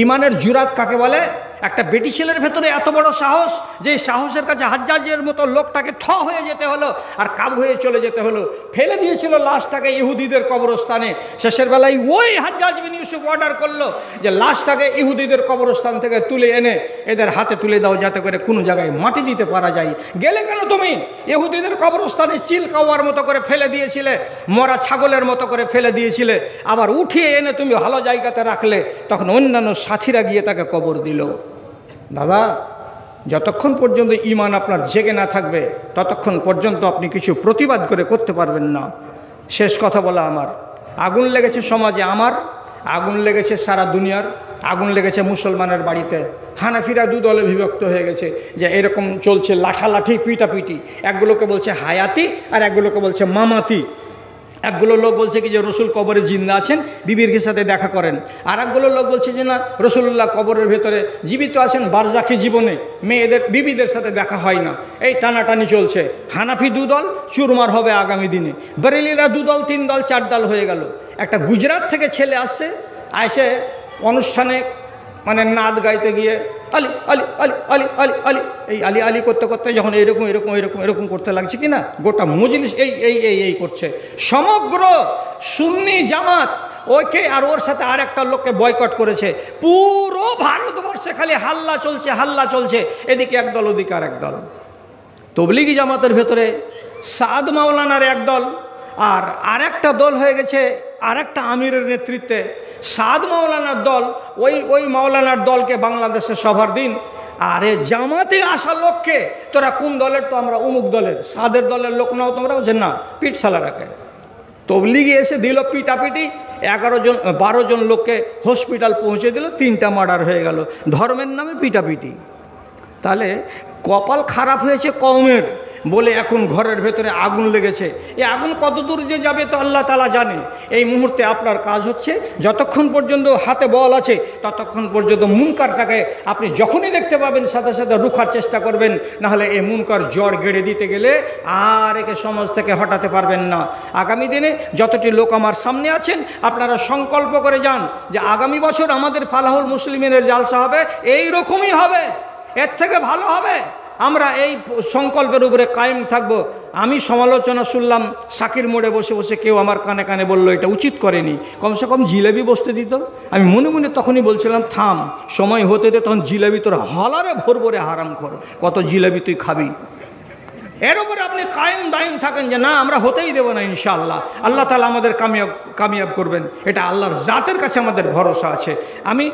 ইমানের জুরাত কাকে বলে? একটা বেটি ছেলের ভেতরে এত বড় সাহস, যে সাহসের কাছে হাজ্জাজের মতো লোকটাকে হয়ে যেতে হলো আর কাবু হয়ে চলে যেতে হলো। ফেলে দিয়েছিল লাশটাকে ইহুদিদের কবরস্থানে। শেষের বেলায় ওই হাজ্জাজ বিন ইউসুফ অর্ডার করলো যে লাশটাকে ইহুদিদের কবরস্থান থেকে তুলে এনে এদের হাতে তুলে দাও, যাতে করে কোনো জায়গায় মাটি দিতে পারা যায়। গেলে কেন তুমি? ইহুদিদের কবরস্থানে চিল কাওয়ার মতো করে ফেলে দিয়েছিলে, মরা ছাগলের মতো করে ফেলে দিয়েছিলে, আবার উঠিয়ে এনে তুমি ভালো জায়গাতে রাখলে। তখন অন্যান্য সাথীরা গিয়ে তাকে কবর দিল। দাদা, যতক্ষণ পর্যন্ত ঈমান আপনার জেগে না থাকবে ততক্ষণ পর্যন্ত আপনি কিছু প্রতিবাদ করে করতে পারবেন না। শেষ কথা বলা আমার, আগুন লেগেছে সমাজে, আমার আগুন লেগেছে সারা দুনিয়ার, আগুন লেগেছে মুসলমানের বাড়িতে। হানাফিরা দু দলে বিভক্ত হয়ে গেছে, যে এরকম চলছে লাঠালাঠি পিটাপিটি। একগুলোকে বলছে হায়াতি আর একগুলোকে বলছে মামাতি। একগুলো লোক বলছে কি যে রসুল কবরে জিন্দা আছেন, বিবির সাথে দেখা করেন। আর একগুলো লোক বলছে যে না, রসুল্লাহ কবরের ভেতরে জীবিত আছেন, বারজাখি জীবনে মেয়েদের বিবিদের সাথে দেখা হয় না। এই টানাটানি চলছে। হানাফি দুদল, চুরমার হবে আগামী দিনে। বেরেলিরা দুদল, তিন দল, চার দল হয়ে গেল। একটা গুজরাট থেকে ছেলে আসছে, এসে অনুষ্ঠানে মানে নাদ গাইতে গিয়ে আলি আলি আলি আলি আলি আলি এই আলি আলি করতে করতে যখন এরকম এরকম এরকম এরকম করতে লাগছে কি না, গোটা মজলিস এই এই এই এই করছে। সমগ্র সুন্নি জামাত ওকে আর ওর সাথে আর একটা লোককে বয়কট করেছে। পুরো ভারতবর্ষে খালি হাল্লা চলছে, হাল্লা চলছে, এদিকে একদল ওদিকে আর একদল। তবলিগি জামাতের ভেতরে সাদ মাওলানার একদল, আর আরেকটা দল হয়ে গেছে আরেকটা আমিরের নেতৃত্বে। সাদ মাওলানার দল, ওই মাওলানার দলকে বাংলাদেশে সভার দিন, আরে জামাতে আসা লোককে তোরা কোন দলের? তো আমরা অমুক দলের। সাদের দলের লোক নাও তোমরা, যে না, পিঠ সালা রাখে। তবলিগে এসে দিল পিটাপিটি, 12 জন লোককে হসপিটাল পৌঁছে দিল, 3টা মার্ডার হয়ে গেল ধর্মের নামে পিটাপিটি। তাহলে কপাল খারাপ হয়েছে কওমের বলে এখন ঘরের ভেতরে আগুন লেগেছে। এই আগুন কত দূর যে যাবে তো আল্লাহ তাআলা জানে। এই মুহূর্তে আপনার কাজ হচ্ছে, যতক্ষণ পর্যন্ত হাতে বল আছে ততক্ষণ পর্যন্ত মুনকারটাকে আপনি যখনই দেখতে পাবেন সাথে সাথে রুখার চেষ্টা করবেন, নাহলে এই মুনকার জ্বর গেড়ে দিতে গেলে আর একে সমাজ থেকে হটাতে পারবেন না। আগামী দিনে যতটি লোক আমার সামনে আছেন, আপনারা সংকল্প করে যান যে আগামী বছর আমাদের ফালাহুল মুসলিমিনের জালসা হবে, এই রকমই হবে, এর থেকে ভালো হবে। আমরা এই সংকল্পের উপরে কায়েম থাকব। আমি সমালোচনা শুনলাম শাকির মোড়ে বসে বসে, কেউ আমার কানে কানে বললো এটা উচিত করেনি, কমসে কম জিলেবি বসতে দিত। আমি মনে মনে তখনই বলছিলাম থাম, সময় হতে দে, তখন জিলেবি তোর হলারে ভোর ভরে হারাম কর, কত জিলেবি তুই খাবি। এর উপরে আপনি কায়েম দায়েম থাকেন যে না, আমরা হতেই দেব না ইনশাআল্লাহ। আল্লাহ তাআলা আমাদের কামিয়াব করবেন, এটা আল্লাহর জাতের কাছে আমাদের ভরসা আছে। আমি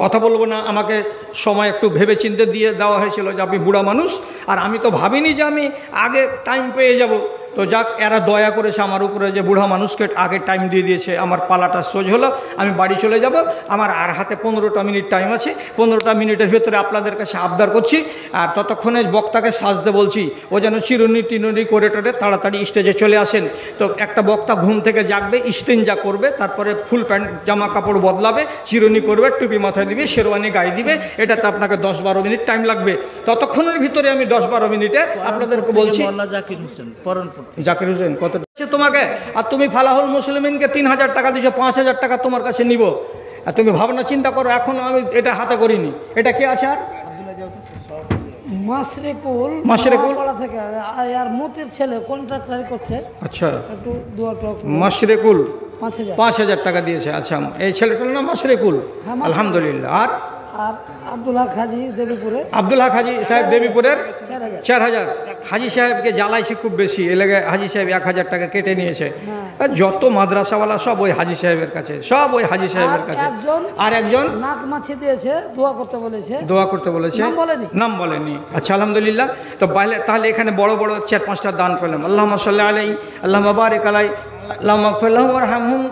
কথা বলবো না, আমাকে সময় একটু ভেবে চিন্তে দিয়ে দেওয়া হয়েছিল যে আপনি বুড়া মানুষ, আর আমি তো ভাবিনি যে আমি আগে টাইম পেয়ে যাব। তো যাক, এরা দয়া করেছে আমার উপরে যে বুড়া মানুষকে আগে টাইম দিয়ে দিয়েছে। আমার পালাটা সোজ হলো, আমি বাড়ি চলে যাব। আমার আর হাতে 15টা মিনিট টাইম আছে। 15টা মিনিটের ভেতরে আপনাদের কাছে আবদার করছি, আর ততক্ষণে বক্তাকে সাজতে বলছি, ও যেন চিরুনি টিনুনি করে টোরে তাড়াতাড়ি স্টেজে চলে আসেন। তো একটা বক্তা ঘুম থেকে জাগবে, ইস্তেঞ্জা করবে, তারপরে ফুল প্যান্ট জামা কাপড় বদলাবে, চিরুনি করবে, টুপি মাথায় দিবে, শেরওয়ানি গায়ে দিবে। এটাতে আপনাকে 10-12 মিনিট টাইম লাগবে। ততক্ষণের ভিতরে আমি 10-12 মিনিটে আপনাদেরকে বলছি। জাকির হোসেন কত তোমাকে, আর তুমি ফালাহুল মুসলিমিনকে 3000 টাকা দিছো, 5000 টাকা তোমার কাছে নিব। আর তুমি ভাবনা চিন্তা করো, এখন আমি এটা হাতে করিনি। এটা কে আছে? আর মাশরেকুল থেকে আর মতির ছেলে কন্ট্রাক্টরি করছে। আচ্ছা, একটু মাশরেকুল 5000 টাকা দিয়েছে। আচ্ছা, এই ছেলেটার নাম মাশরেকুল, আলহামদুলিল্লাহ। আর আব্দুল হক হাজি দেবীপুরে, আব্দুল হক হাজি সাহেব দেবীপুরের 4000। হাজি সাহেবকে জ্বালাইছে খুব বেশি, এ লেগে হাজি সাহেব 1000 টাকা কেটে নিয়েছে। যত মাদ্রাসাওয়ালা সব ওই হাজি সাহেবের কাছে, সব ওই হাজি সাহেবের কাছে। আর একজন নাক মাছি দিয়েছে, দোয়া করতে বলেছে, দোয়া করতে বলেছে, নাম বলেনি। আচ্ছা, আলহামদুলিল্লাহ। তো তাহলে এখানে বড় বড় 4-5টা দান পেলাম। আল্লাহুম্মা সাল্লি আলাইহি, আল্লাহুম্মা বারিক আলাইহি, আল্লাহুম্মা গফির লাহুম ওয়ারহামহুম।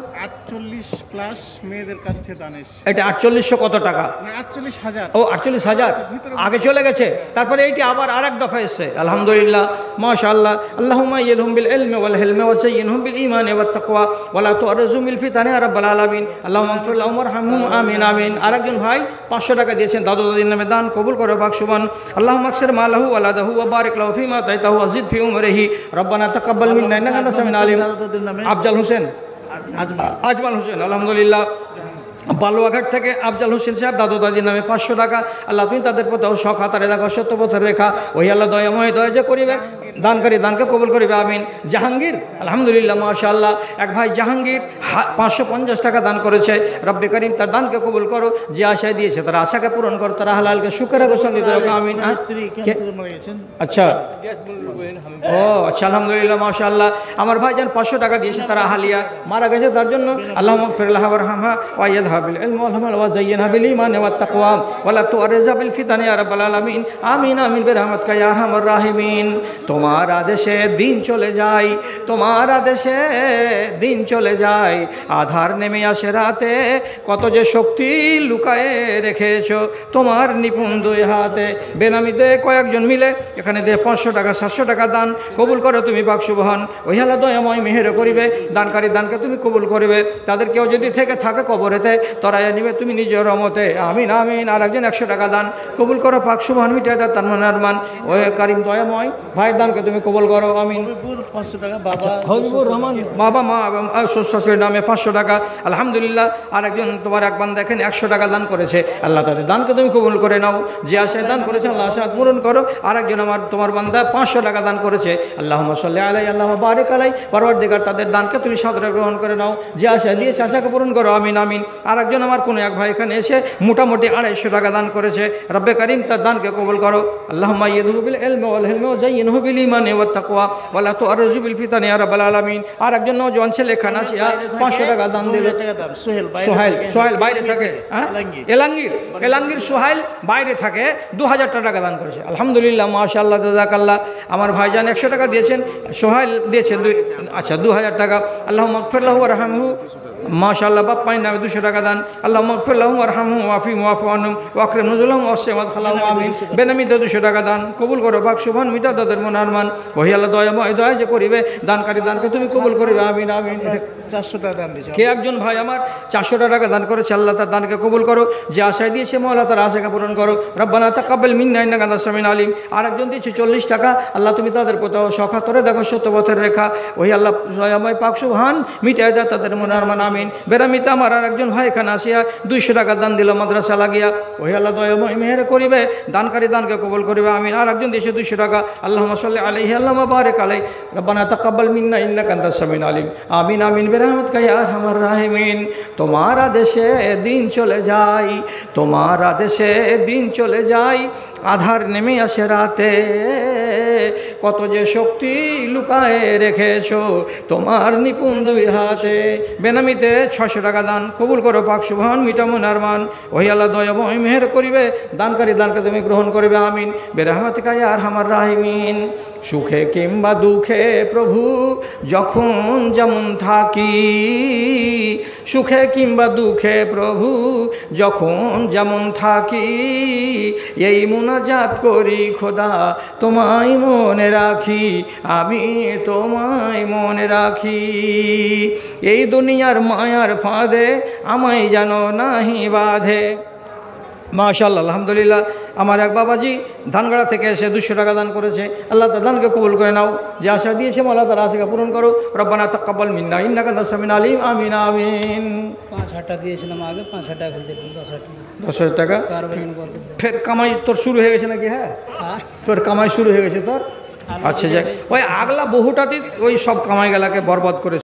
প্লাস মেয়েদের কাছ থেকে দান এসেছে। এটা 4800 কত টাকা? না, 48,000। ও 48,000 আগে চলে গেছে, তারপরে এইটি আবার আরেক দফা এসছে। আলহামদুলিল্লাহ, মাশাআল্লাহ। আল্লাহুম্মা ইয়দহুম বিল ইলমি ওয়াল হিলমি ওয়া যায়্যিনহুম বিল ঈমানি ওয়াত তাকওয়া ওয়া লা তু'রযুম বিল ফিতানি ইয়া রাব্বাল আলামিন। আল্লাহুম্মা ইগফির লাহুম ওয়ারহামহুম, আমিন আমিন। আরেকজন ভাই 500 টাকা দিয়েছেন, দাদু দাদির নামে দান কবুল করো পাক সুবহান। আল্লাহুম্মা আকসির মালাহু ওয়া লাদাহু ওয়া বারিক লাহু ফিমা আতাইতাহু ওয়া জিদ ফি উমরিহি রব্বানা তাকাব্বাল মিন্না ইন্নাকা আনতাস সামিউল আলিম। আফজাল হোসেন, আজমাল হোসেন, আলহামদুলিল্লাহ। বালুয়াঘাট থেকে আফজাল হোসেন সাহেব দাদু দাদির নামে 500 টাকা। আল্লাহ তুমি তাদের প্রতি শখ হাতারে দেখো, সত্য পথের রেখা। ওই আল্লাহ দয়াময় দয়া যে করিবে, দানকারী দানকে কবুল করিবে, আমিন। জাহাঙ্গীর, আলহামদুলিল্লাহ, মাশাআল্লাহ। এক ভাই জাহাঙ্গীর 550 টাকা দান করেছে। রব্বে করিম তার দানকে কবুল করো, যে আশায় দিয়েছে তার আশাকে পূরণ করো, তারা হালালকে সুখের গোসন্দিত রাখো, আমিন। আচ্ছা, ও আচ্ছা, আলহামদুলিল্লাহ, মাশাআল্লাহ। আমার ভাইজান 500 টাকা দিয়েছে, তারা হালিয়া মারা গেছে, তার জন্য আল্লাহ মাগফির লাহা ওয়ারহামহা ওয়া ইয়াদহা বিল ইলমি ওয়াল হিলমি ওয়া যায়্যিনহা বিল ঈমানি ওয়াত তাকওয়া ওয়া লা তু'রযা বিল ফিতানি ইয়া রাব্বাল আলামিন, আমিন আমিন বিরহমাতিকা ইয়া আরহামার রাহিমিন। তোমার আদেশে দিন চলে যায়, তোমার আদেশে দিন চলে যায়, আধার নেমে আসে রাতে, কত যে শক্তি লুকায়ে রেখেছো তোমার নিপুণ দুই হাতে। বেনামিতে কয়েকজন মিলে এখানে দিয়ে 500 টাকা 700 টাকা দান কবুল করো তুমি পাক সুবহান। ওই আল্লাহ দয়াময় মেহের করিবে, দানকারী দানকে তুমি কবুল করিবে, তাদের কেউ যদি থেকে থাকে কবরেতে তরাইয়া নিবে তুমি নিজের রহমতে, আমিন আমিন। আর একজন 100 টাকা দান কবুল করো পাক সুবহান, মিটায় দাও তার মনের মান। ওই কারিম দয়াময় ভাই দানকে তুমি কবুল করো, আমিন। 500 টাকা বাবা হবিবুর রহমান, বাবা মা এবং শ্বশুরের নামে 500 টাকা, আলহামদুলিল্লাহ। আর একজন তোমার এক বান্দা দেখেন 100 টাকা দান করেছে, আল্লাহ তাদের দানকে তুমি কবুল করে নাও, যে আশায় দান করেছে আল্লাহ আশা পূরণ করো। আর একজন আমার তোমার বান্দা 500 টাকা দান করেছে, আল্লাহুম্মা সাল্লি আলাইহি আল্লাহুম্মা বারিক আলাইহি, পরওয়ারদিগার তাদের দানকে তুমি সাদরে গ্রহণ করে নাও, যে আশা দিয়েছে আশাকে পূরণ করো, আমিন আমিন। আর একজন আমার কোনো এক ভাই এখানে এসে মোটামুটি 250 টাকা দান করেছে, রব্বে করিম তার দানকে কবুল করো। আল্লাহুম্মা ইয়দহু বিল ইলমি ওয়াল হিলমি ওয়া যায়্যিনহু বিল ঈমানি ওয়াত তাকওয়া ওয়া লা তু'রযু বিল ফিতানি ইয়া রাব্বাল আলামিন। আর একজন নওজোয়ান ছেলে এখানে আসিয়া 500 টাকা দান দিল। সোহেল বাইরে থাকে, এলাঙ্গীর সোহেল বাইরে থাকে, 2000 টাকা দান করেছে, আলহামদুলিল্লাহ, মাশাআল্লাহ, জাযাকাল্লাহ। আমার ভাইজান 100 টাকা দিয়েছেন, সোহেল দিয়েছেন 2000 টাকা। আল্লাহুম্মা ইগফির লাহু ওয়ারহামহু, মাশাআল্লাহ। বাপ্পাই নামে 200 টাকা দান, আল্লাহুম্মা ইগফির লাহু ওয়ারহামহু ওয়াফি ওয়াফু আনহুম ওয়া আকরিম নুজুলাহুম ওয়াসসি'আত খালাহু, আমিন। বেনামিতে 200 টাকা দান কবুল করো পাক সুবহান, মিটা তাদের মন আরমান। ওহি আল্লাহ দয়াময় দয়া যে করিবে, দানকারী দানকে তুমি কবুল করিবে, আমিন আমিন। 400 টাকা দান দিয়েছে। কে একজন ভাই আমার 400 টাকা দান করেছে, আল্লাহ তার দানকে কবুল করো, যে আশায় দিয়েছে মওলা তার আশাকে পূরণ করো, রব্বানা তাকাব্বাল মিন্না ইন্নাকা আনতাস সামিউল আলিম। আর একজন দিয়েছে 40 টাকা, আল্লাহ তুমি তাদের প্রতি শখ হাতরে দেখো, সত্য পথের রেখা। ওই আল্লাহ দয়াময় পাক সুবহান, মিটায় দাও তাদের মনের আরমান, আমিন। বেরামিতে আমার আর একজন ভাই এখানে আসিয়া 200 টাকা দান দিল মাদ্রাসা লাগিয়া, ওই আল্লাহ দয়াময় মেহের করিবে, দানকারী দানকে কবুল করিবে, আমিন। আর একজন দিয়েছে 200 টাকা, আল্লাহুম্মা সাল্লি আলাইহি আল্লাহুম্মা বারিক আলাইহি, রব্বানা তাকাব্বাল মিন্না ইন্নাকা আনতাস সামিউল আলিম, আমিন আমিন বিরহমাতিকা ইয়া আরহামার রাহিমিন। তোমার আদেশে দিন চলে যায়, তোমার আদেশে দিন চলে যায়, আধার নেমে আসে রাতে, কত যে শক্তি লুকায়ে রেখেছো তোমার নিপুণ দুই হাতে। বেনামিতে 600 টাকা দান কবুল করো পাক সুবহান, মিটামুন আরমান। ওহি আল্লাহ দয়াময় মেহের করিবে, দানকারী দানকে তুমি গ্রহণ করবে, আমিন। বিরহমাতিকা ইয়া আরহামার রাহিমিন। সুখে কিংবা দুঃখে প্রভু যখন যেমন থাকি, সুখে কিংবা দুঃখে প্রভু যখন যেমন থাকি, এই মুনাজাত করি খোদা তোমায় মনে রাখি, আমি তোমায় মনে রাখি। এই দুনিয়ার মায়ার ফাঁদে আমায় যেন নাহি বাঁধে। মাশাআল্লাহ, আলহামদুলিল্লাহ। আমার এক বাবাজি ধানগড়া থেকে এসে 200 টাকা দান করেছে, আল্লাহ তার দানকে কবুল করে নাও, যে আশা দিয়েছে আল্লাহ তার আশাকে পূরণ করো, রব্বানা তাকাব্বাল মিন্না ইন্নাকা আনতাস সামিউল আলিম, আমিন আমিন। 5,000 টাকা দিয়েছিলাম আগে, 5,000 টাকা দিলাম, 10,000 টাকা। ফের কামাই তোর শুরু হয়ে গেছে নাকি? হ্যাঁ, তোর কামাই শুরু হয়ে গেছে তোর। আচ্ছা, যাক, ওই আগলা বহুটাতে ওই সব কামাই গেলাকে বরবাদ করে